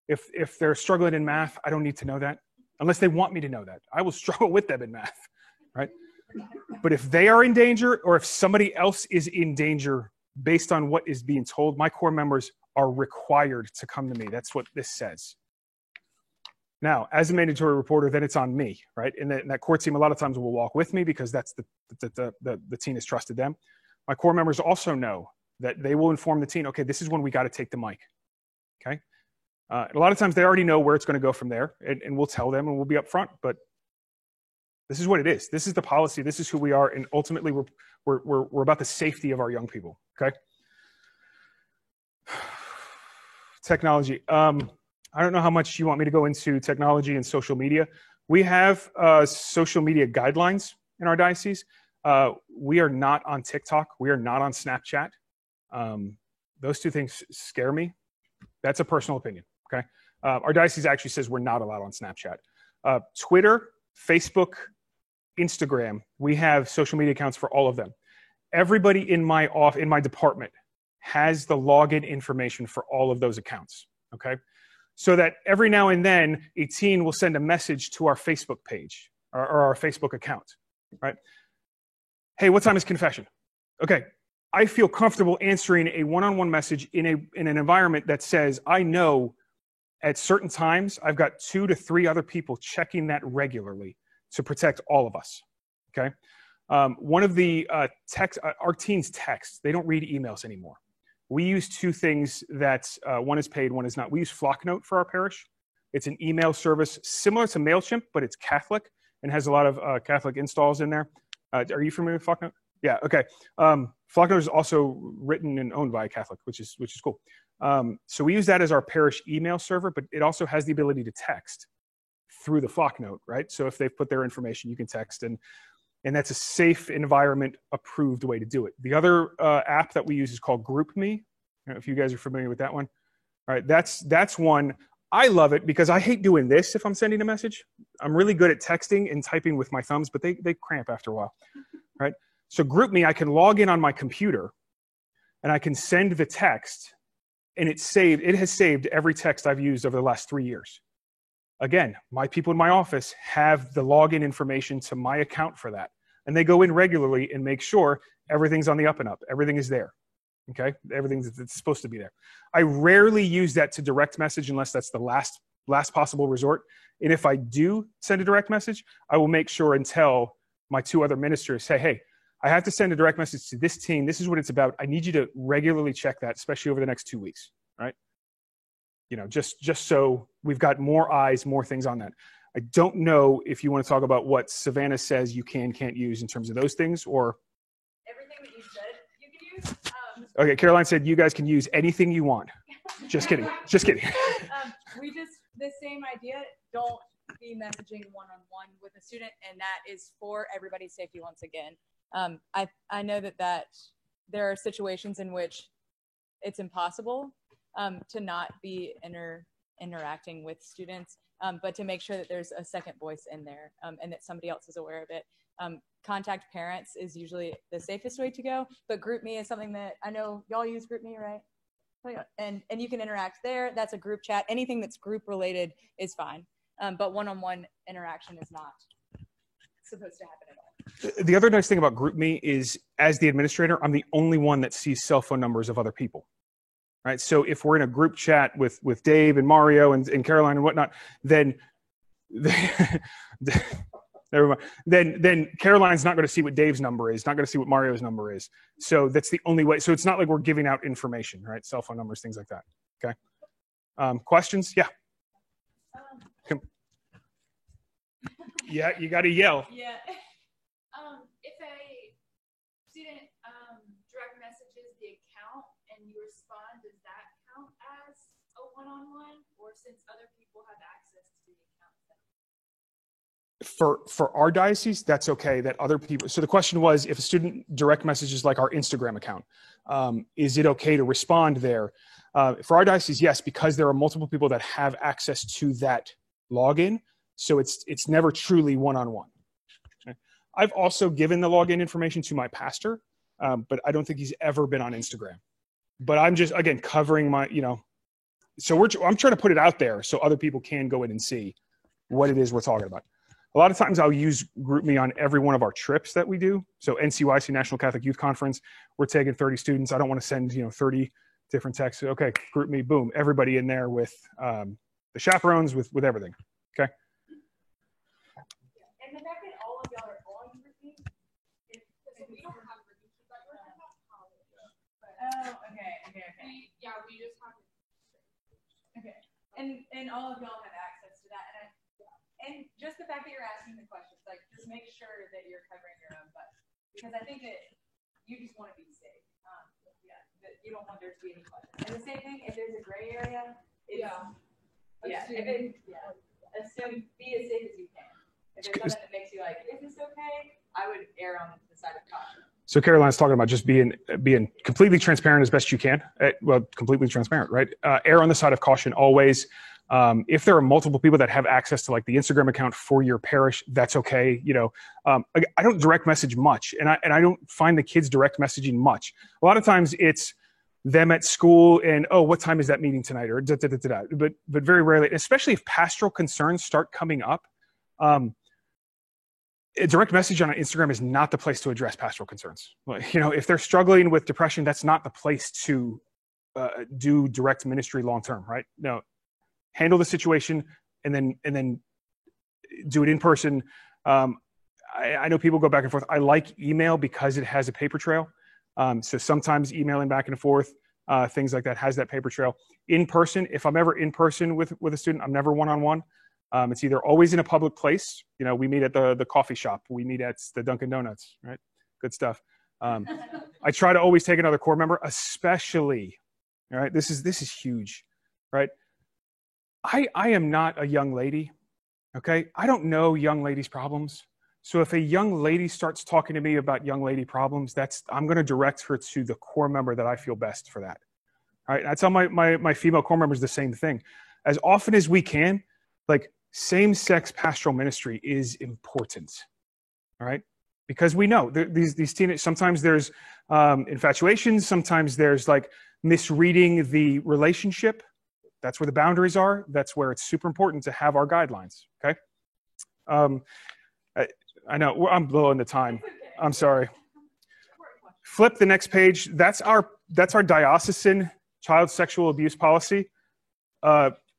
Speaker 1: If they're struggling in math, I don't need to know that unless they want me to know that. I will struggle with them in math, right? But if they are in danger, or if somebody else is in danger based on what is being told, my core members are required to come to me. That's what this says. Now, as a mandatory reporter, then it's on me, right? And that core team a lot of times will walk with me because that's the teen has trusted them. My core members also know that they will inform the teen, okay, this is when we got to take the mic, okay? A lot of times they already know where it's going to go from there, and we'll tell them and we'll be upfront, but this is what it is. This is the policy. This is who we are, and ultimately we're about the safety of our young people, okay? Technology. I don't know how much you want me to go into technology and social media. We have social media guidelines in our diocese. We are not on TikTok. We are not on Snapchat. Those two things scare me. That's a personal opinion, okay? Our diocese actually says we're not allowed on Snapchat. Twitter, Facebook, Instagram, we have social media accounts for all of them. Everybody in my department has the login information for all of those accounts, okay? So that every now and then a teen will send a message to our Facebook page or our Facebook account, right? Hey, what time is confession? Okay, I feel comfortable answering a one-on-one message in an environment that says, I know at certain times I've got 2 to 3 other people checking that regularly to protect all of us, okay? One of the our teens text, they don't read emails anymore. We use 2 things that one is paid, one is not. We use Flocknote for our parish. It's an email service similar to MailChimp, but it's Catholic and has a lot of Catholic installs in there. Are you familiar with Flocknote? Yeah, okay. Flocknote is also written and owned by a Catholic, which is cool. So we use that as our parish email server, but it also has the ability to text through the Flocknote, right? So if they've put their information, you can text, and that's a safe environment approved way to do it. The other app that we use is called GroupMe. I don't know if you guys are familiar with that one. All right, that's one. I love it because I hate doing this if I'm sending a message. I'm really good at texting and typing with my thumbs, but they cramp after a while, right? So GroupMe, I can log in on my computer and I can send the text, and it has saved every text I've used over the last 3 years. Again, my people in my office have the login information to my account for that. And they go in regularly and make sure everything's on the up and up. Everything is there, okay? Everything that's supposed to be there. I rarely use that to direct message unless that's the last possible resort. And if I do send a direct message, I will make sure and tell my 2 other ministers, say, hey, I have to send a direct message to this team. This is what it's about. I need you to regularly check that, especially over the next 2 weeks, right? You know, just so we've got more eyes, more things on that. I don't know if you want to talk about what Savannah says you can't use in terms of those things, or
Speaker 7: everything that you said you can use.
Speaker 1: Okay, Caroline said you guys can use anything you want. Just kidding. Just kidding.
Speaker 7: The same idea. Don't be messaging one-on-one with a student, and that is for everybody's safety once again. I know that there are situations in which it's impossible to not be interacting with students, but to make sure that there's a second voice in there, and that somebody else is aware of it. Contact parents is usually the safest way to go, but GroupMe is something that I know y'all use GroupMe, right? And you can interact there. That's a group chat. Anything that's group related is fine, but one-on-one interaction is not supposed to happen at all.
Speaker 1: The other nice thing about GroupMe is, as the administrator, I'm the only one that sees cell phone numbers of other people. Right. So if we're in a group chat with Dave and Mario and Caroline and whatnot, then Never mind. Then Caroline's not going to see what Dave's number is, not going to see what Mario's number is. So that's the only way. So it's not like we're giving out information, right? Cell phone numbers, things like that. Okay. Questions? Yeah. Yeah, you got to yell.
Speaker 8: Yeah. If a student direct messages the account and you respond, does that count as a one-on-one, or since other people have access to the account?
Speaker 1: For our diocese, that's okay. That other people. So the question was, if a student direct messages like our Instagram account, is it okay to respond there? For our diocese, yes, because there are multiple people that have access to that login. So it's never truly one-on-one. Okay. I've also given the login information to my pastor, but I don't think he's ever been on Instagram. But I'm just, again, covering my, so I'm trying to put it out there so other people can go in and see what it is we're talking about. A lot of times I'll use GroupMe on every one of our trips that we do. So NCYC, National Catholic Youth Conference, we're taking 30 students. I don't want to send, 30 different texts. Okay, GroupMe, boom, everybody in there with the chaperones, with everything. Okay.
Speaker 7: And the fact that all of y'all are on GroupMe, we don't have GroupMe. Oh, okay.
Speaker 8: We just have.
Speaker 7: Okay, and all of y'all have access to that, and just the fact that you're asking the questions, like, just make sure that you're covering your own butt, because I think that you just want to be safe. That you don't want there to be any questions. And the same thing, if there's a gray area, assume be as safe as you can. If there's something that makes you like, is this okay? I would err on the side of caution.
Speaker 1: So Caroline's talking about just being completely transparent as best you can. Completely transparent, right? Err on the side of caution always. If there are multiple people that have access to like the Instagram account for your parish, that's okay. I don't direct message much, and I don't find the kids direct messaging much. A lot of times it's them at school and, oh, what time is that meeting tonight? Or da, da, da, da, da. But very rarely, especially if pastoral concerns start coming up, a direct message on Instagram is not the place to address pastoral concerns. If they're struggling with depression, that's not the place to do direct ministry long-term, right? No, handle the situation and then do it in person. I know people go back and forth. I like email because it has a paper trail. So sometimes emailing back and forth, things like that has that paper trail. In person, if I'm ever in person with a student, I'm never one-on-one. It's either always in a public place. We meet at the coffee shop. We meet at the Dunkin' Donuts, right? Good stuff. I try to always take another core member, especially, all right? This is huge, right? I am not a young lady, okay? I don't know young ladies' problems. So if a young lady starts talking to me about young lady problems, I'm going to direct her to the core member that I feel best for that. All right? I tell my female core members the same thing. As often as we can, like, same-sex pastoral ministry is important, all right? Because we know these teenage, sometimes there's infatuation, sometimes there's like misreading the relationship. That's where the boundaries are. That's where it's super important to have our guidelines, okay? I know I'm blowing the time. I'm sorry. Flip the next page. That's our diocesan child sexual abuse policy.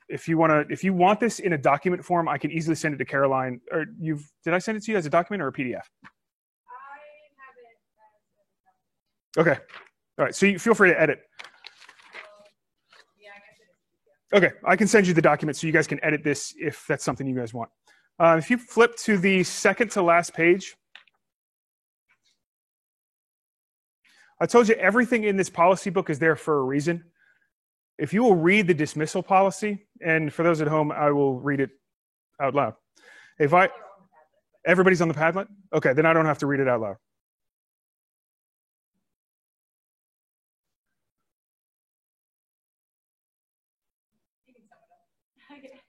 Speaker 1: If you want this in a document form, I can easily send it to Caroline. Or did I send it to you as a document or a PDF?
Speaker 8: I have it.
Speaker 1: Okay. All right. So you feel free to edit.
Speaker 8: Yeah, I guess it is.
Speaker 1: Okay. I can send you the document so you guys can edit this if that's something you guys want. If you flip to the second to last page, I told you everything in this policy book is there for a reason. If you will read the dismissal policy, and for those at home, I will read it out loud. Everybody's on the Padlet? Okay, then I don't have to read it out loud.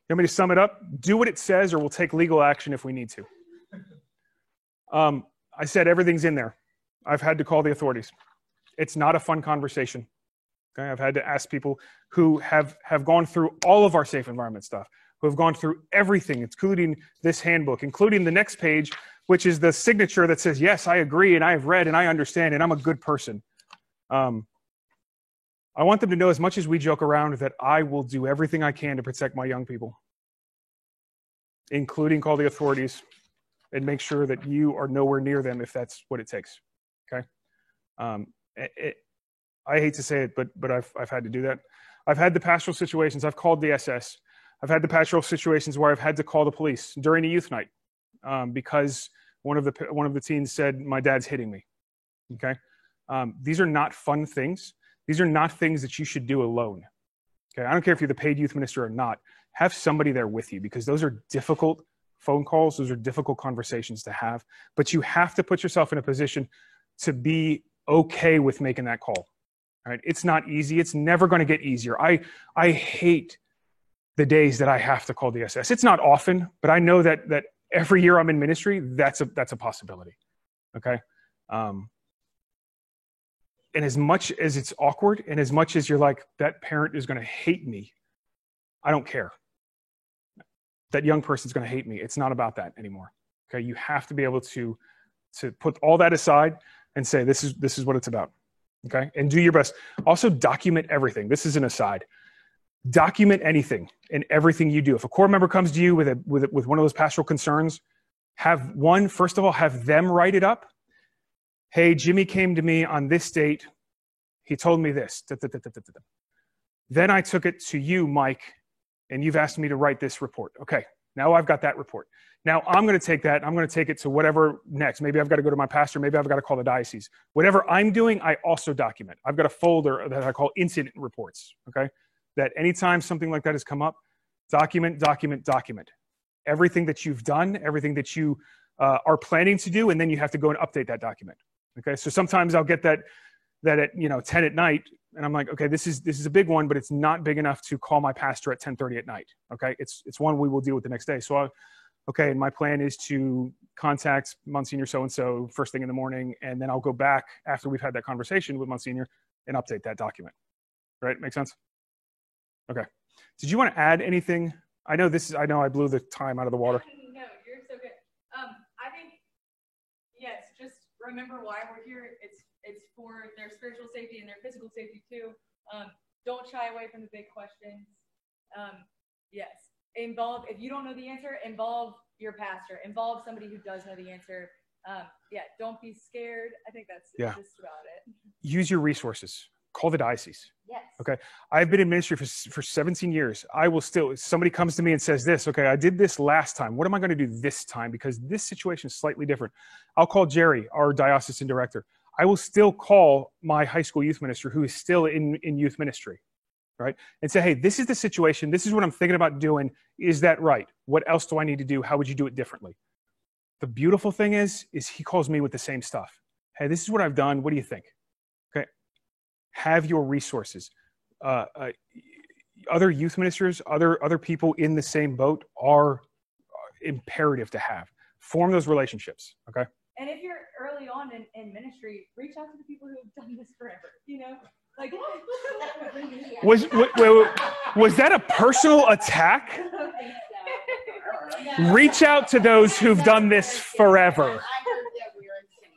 Speaker 1: You want me to sum it up? Do what it says, or we'll take legal action if we need to. I said everything's in there. I've had to call the authorities. It's not a fun conversation. Okay, I've had to ask people who have gone through all of our safe environment stuff, who have gone through everything, including this handbook, including the next page, which is the signature that says, yes, I agree, and I have read, and I understand, and I'm a good person. I want them to know, as much as we joke around, that I will do everything I can to protect my young people, including call the authorities and make sure that you are nowhere near them if that's what it takes. Okay. I hate to say it, but I've had to do that. I've had the pastoral situations. I've called the SS. I've had the pastoral situations where I've had to call the police during a youth night because one of the teens said, "My dad's hitting me." Okay. These are not fun things. These are not things that you should do alone. Okay. I don't care if you're the paid youth minister or not. Have somebody there with you, because those are difficult phone calls. Those are difficult conversations to have, but you have to put yourself in a position to be okay with making that call. All right. It's not easy. It's never going to get easier. I hate the days that I have to call the SS. It's not often, but I know that every year I'm in ministry, that's a possibility. Okay. And as much as it's awkward, and as much as you're like, that parent is going to hate me, I don't care. That young person's going to hate me. It's not about that anymore. Okay. You have to be able to put all that aside and say, this is what it's about. Okay. And do your best. Also document everything. This is an aside. Document anything and everything you do. If a core member comes to you with one of those pastoral concerns, first of all, have them write it up. Hey, Jimmy came to me on this date. He told me this. Then I took it to you, Mike, and you've asked me to write this report. Okay, now I've got that report. Now I'm going to take that. I'm going to take it to whatever next. Maybe I've got to go to my pastor. Maybe I've got to call the diocese. Whatever I'm doing, I also document. I've got a folder that I call incident reports, okay? That anytime something like that has come up, document. Everything that you've done, everything that you are planning to do, and then you have to go and update that document. Okay, so sometimes I'll get that at 10 at night, and I'm like, okay, this is a big one, but it's not big enough to call my pastor at 10:30 at night. Okay, it's one we will deal with the next day. So, and my plan is to contact Monsignor so-and-so first thing in the morning, and then I'll go back after we've had that conversation with Monsignor and update that document. Right? Make sense? Okay. Did you want to add anything? I know I blew the time out of the water.
Speaker 7: No, you're so good. I think, yes, just remember why we're here. It's for their spiritual safety and their physical safety too. Don't shy away from the big questions. Yes. If you don't know the answer, involve your pastor. Involve somebody who does know the answer. Don't be scared. I think that's just about it.
Speaker 1: Use your resources. Call the diocese.
Speaker 7: Yes.
Speaker 1: Okay. I've been in ministry for 17 years. I will still, if somebody comes to me and says this, okay, I did this last time. What am I going to do this time? Because this situation is slightly different. I'll call Jerry, our diocesan director. I will still call my high school youth minister who is still in youth ministry, right? And say, hey, this is the situation. This is what I'm thinking about doing. Is that right? What else do I need to do? How would you do it differently? The beautiful thing is he calls me with the same stuff. Hey, this is what I've done. What do you think? Okay. Have your resources. Other youth ministers, other people in the same boat are imperative to have. Form those relationships, okay?
Speaker 7: And if you're early on in ministry, reach out to the people who have done this forever, Like,
Speaker 1: was that a personal attack? Reach out to those who've done this forever.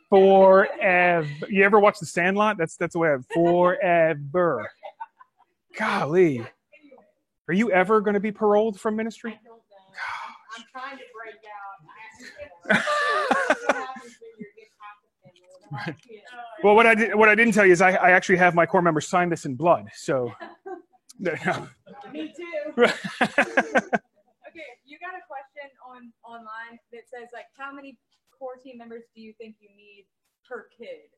Speaker 1: Forever. You ever watch The Sandlot? That's the way forever. Golly. Are you ever going to be paroled from ministry?
Speaker 9: I don't know. I'm trying to break out.
Speaker 1: Right. Well, what I didn't tell you is I actually have my core members sign this in blood. So.
Speaker 7: Me too. Okay, you got a question online that says how many core team members do you think you need per kid?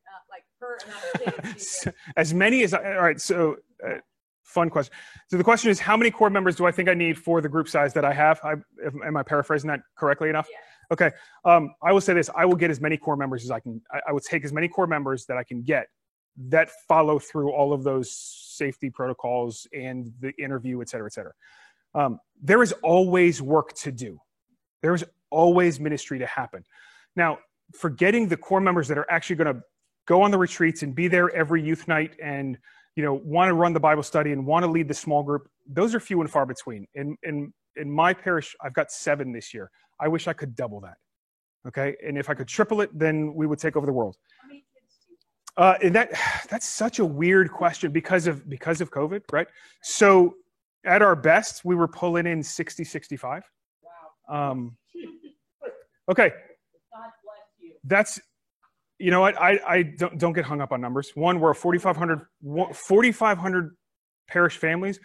Speaker 7: Per amount of kids.
Speaker 1: As many as all right. So. Fun question. So the question is, how many core members do I think I need for the group size that I have? Am I paraphrasing that correctly enough?
Speaker 7: Yeah.
Speaker 1: Okay. I will say this. I will get as many core members as I can. I will take as many core members that I can get that follow through all of those safety protocols and the interview, et cetera, et cetera. There is always work to do. There is always ministry to happen. Now, forgetting the core members that are actually going to go on the retreats and be there every youth night and want to run the Bible study and want to lead the small group, those are few and far between. In my parish, I've got 7 this year. I wish I could double that. Okay. And if I could triple it, then we would take over the world.
Speaker 7: How many kids do you
Speaker 1: And that's such a weird question because of COVID, right? So at our best, we were pulling in 60, 65.
Speaker 7: Wow.
Speaker 1: Okay. that's, you know what? I don't get hung up on numbers. One, we're 4,500 parish families.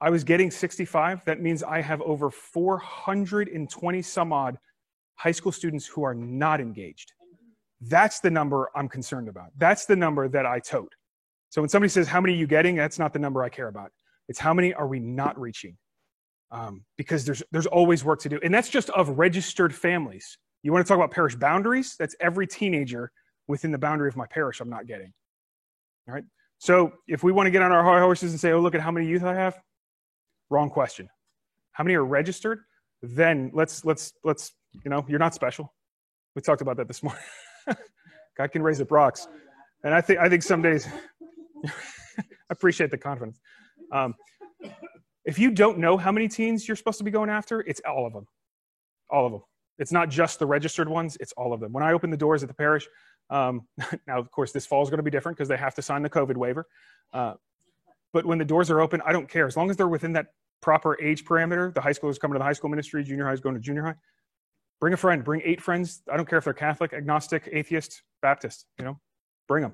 Speaker 1: I was getting 65. That means I have over 420 some odd high school students who are not engaged. That's the number I'm concerned about. That's the number that I tote. So when somebody says, how many are you getting? That's not the number I care about. It's how many are we not reaching? Because there's always work to do. And that's just of registered families. You want to talk about parish boundaries? That's every teenager within the boundary of my parish I'm not getting. All right. So if we want to get on our high horses and say, oh, look at how many youth I have. Wrong question. How many are registered? Then let's, you know, you're not special. We talked about that this morning. God can raise up rocks. And I think some days, I appreciate the confidence. If you don't know how many teens you're supposed to be going after, it's all of them. All of them. It's not just the registered ones, it's all of them. When I open the doors at the parish, now, of course, this fall is going to be different because they have to sign the COVID waiver. But when the doors are open, I don't care. As long as they're within that proper age parameter, the high schoolers coming to the high school ministry, junior high is going to junior high. Bring a friend, bring 8 friends. I don't care if they're Catholic, agnostic, atheist, Baptist, you know, bring them.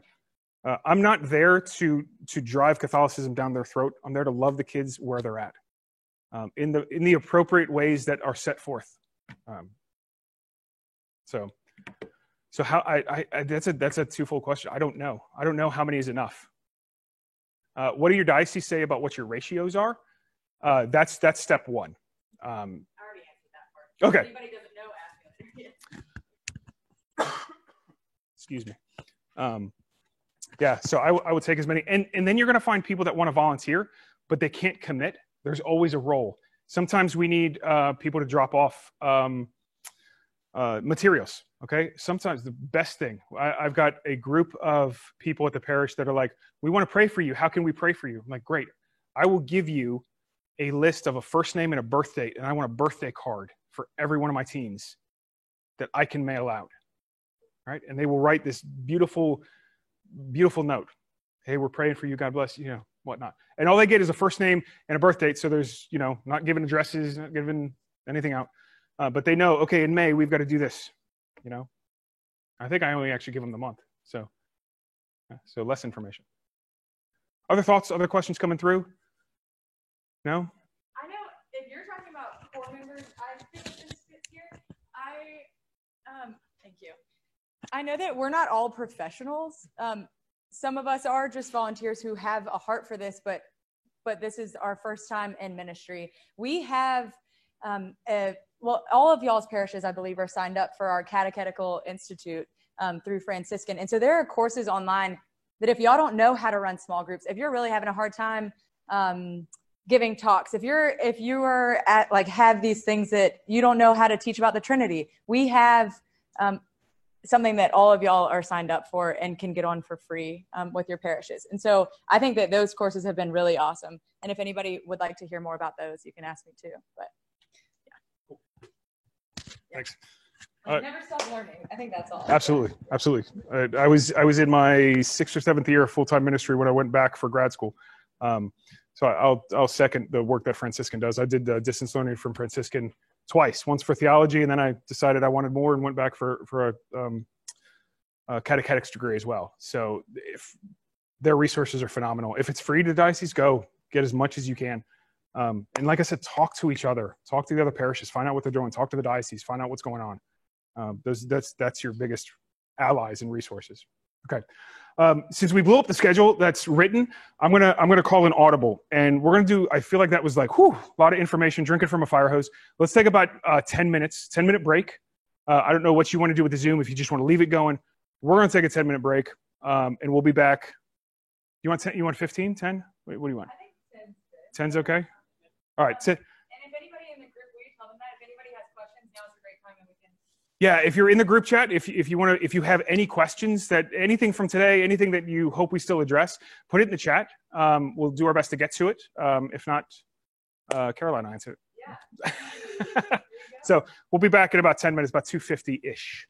Speaker 1: I'm not there to drive Catholicism down their throat. I'm there to love the kids where they're at, in the appropriate ways that are set forth. So how that's a twofold question. I don't know. I don't know how many is enough. What do your diocese say about what your ratios are? That's step one.
Speaker 7: I already answered that part.
Speaker 1: Okay.
Speaker 7: If anybody doesn't know, ask me.
Speaker 1: Excuse me. Yeah, so I would take as many. And then you're going to find people that want to volunteer, but they can't commit. There's always a role. Sometimes we need people to drop off materials, okay? Sometimes the best thing, I've got a group of people at the parish that are like, we want to pray for you. How can we pray for you? I'm like, great. I will give you a list of a first name and a birth date, and I want a birthday card for every one of my teens that I can mail out, right? And they will write this beautiful, beautiful note. Hey, we're praying for you. God bless you, you know, whatnot. And all they get is a first name and a birth date. So there's, you know, not giving addresses, not giving anything out. But they know, okay, in May, we've got to do this, you know. I think I only actually give them the month. So less information. Other thoughts, other questions coming through? No?
Speaker 7: I know if you're talking about core members, I think this fits here. Thank you. I know that we're not all professionals. Some of us are just volunteers who have a heart for this, but this is our first time in ministry. We have, well, all of y'all's parishes, I believe, are signed up for our Catechetical Institute through Franciscan. And so there are courses online that if y'all don't know how to run small groups, if you're really having a hard time giving talks, if you are at like have these things that you don't know how to teach about the Trinity, we have something that all of y'all are signed up for and can get on for free with your parishes. And so I think that those courses have been really awesome. And if anybody would like to hear more about those, you can ask me too. But yeah.
Speaker 1: Thanks.
Speaker 7: Never stop learning. I think that's all.
Speaker 1: Absolutely. I was in my 6th or 7th year of full-time ministry when I went back for grad school. So I'll second the work that Franciscan does. I did distance learning from Franciscan twice, once for theology, and then I decided I wanted more and went back for a catechetics degree as well. So if their resources are phenomenal. If it's free to diocese, go get as much as you can. And like I said, talk to each other, talk to the other parishes, find out what they're doing, talk to the diocese, find out what's going on. That's your biggest allies and resources. Okay. Since we blew up the schedule that's written, I'm gonna call an audible, and we're gonna do. I feel like that was like, whew, a lot of information. Drinking from a fire hose. Let's take about 10 minutes, 10-minute break. I don't know what you want to do with the Zoom. If you just want to leave it going, we're gonna take a 10-minute break, and we'll be back. You want 10? You want 15? 10? What do you want?
Speaker 7: I think
Speaker 1: 10's okay. All right.
Speaker 7: And if anybody in the group, will you tell them that? If anybody has questions, now is a great time and we can.
Speaker 1: Yeah, if you're in the group chat, if you have any questions, that anything from today, anything that you hope we still address, put it in the chat. We'll do our best to get to it. If not, Caroline will answer it.
Speaker 7: Yeah.
Speaker 1: So we'll be back in about 10 minutes, about 2:50-ish.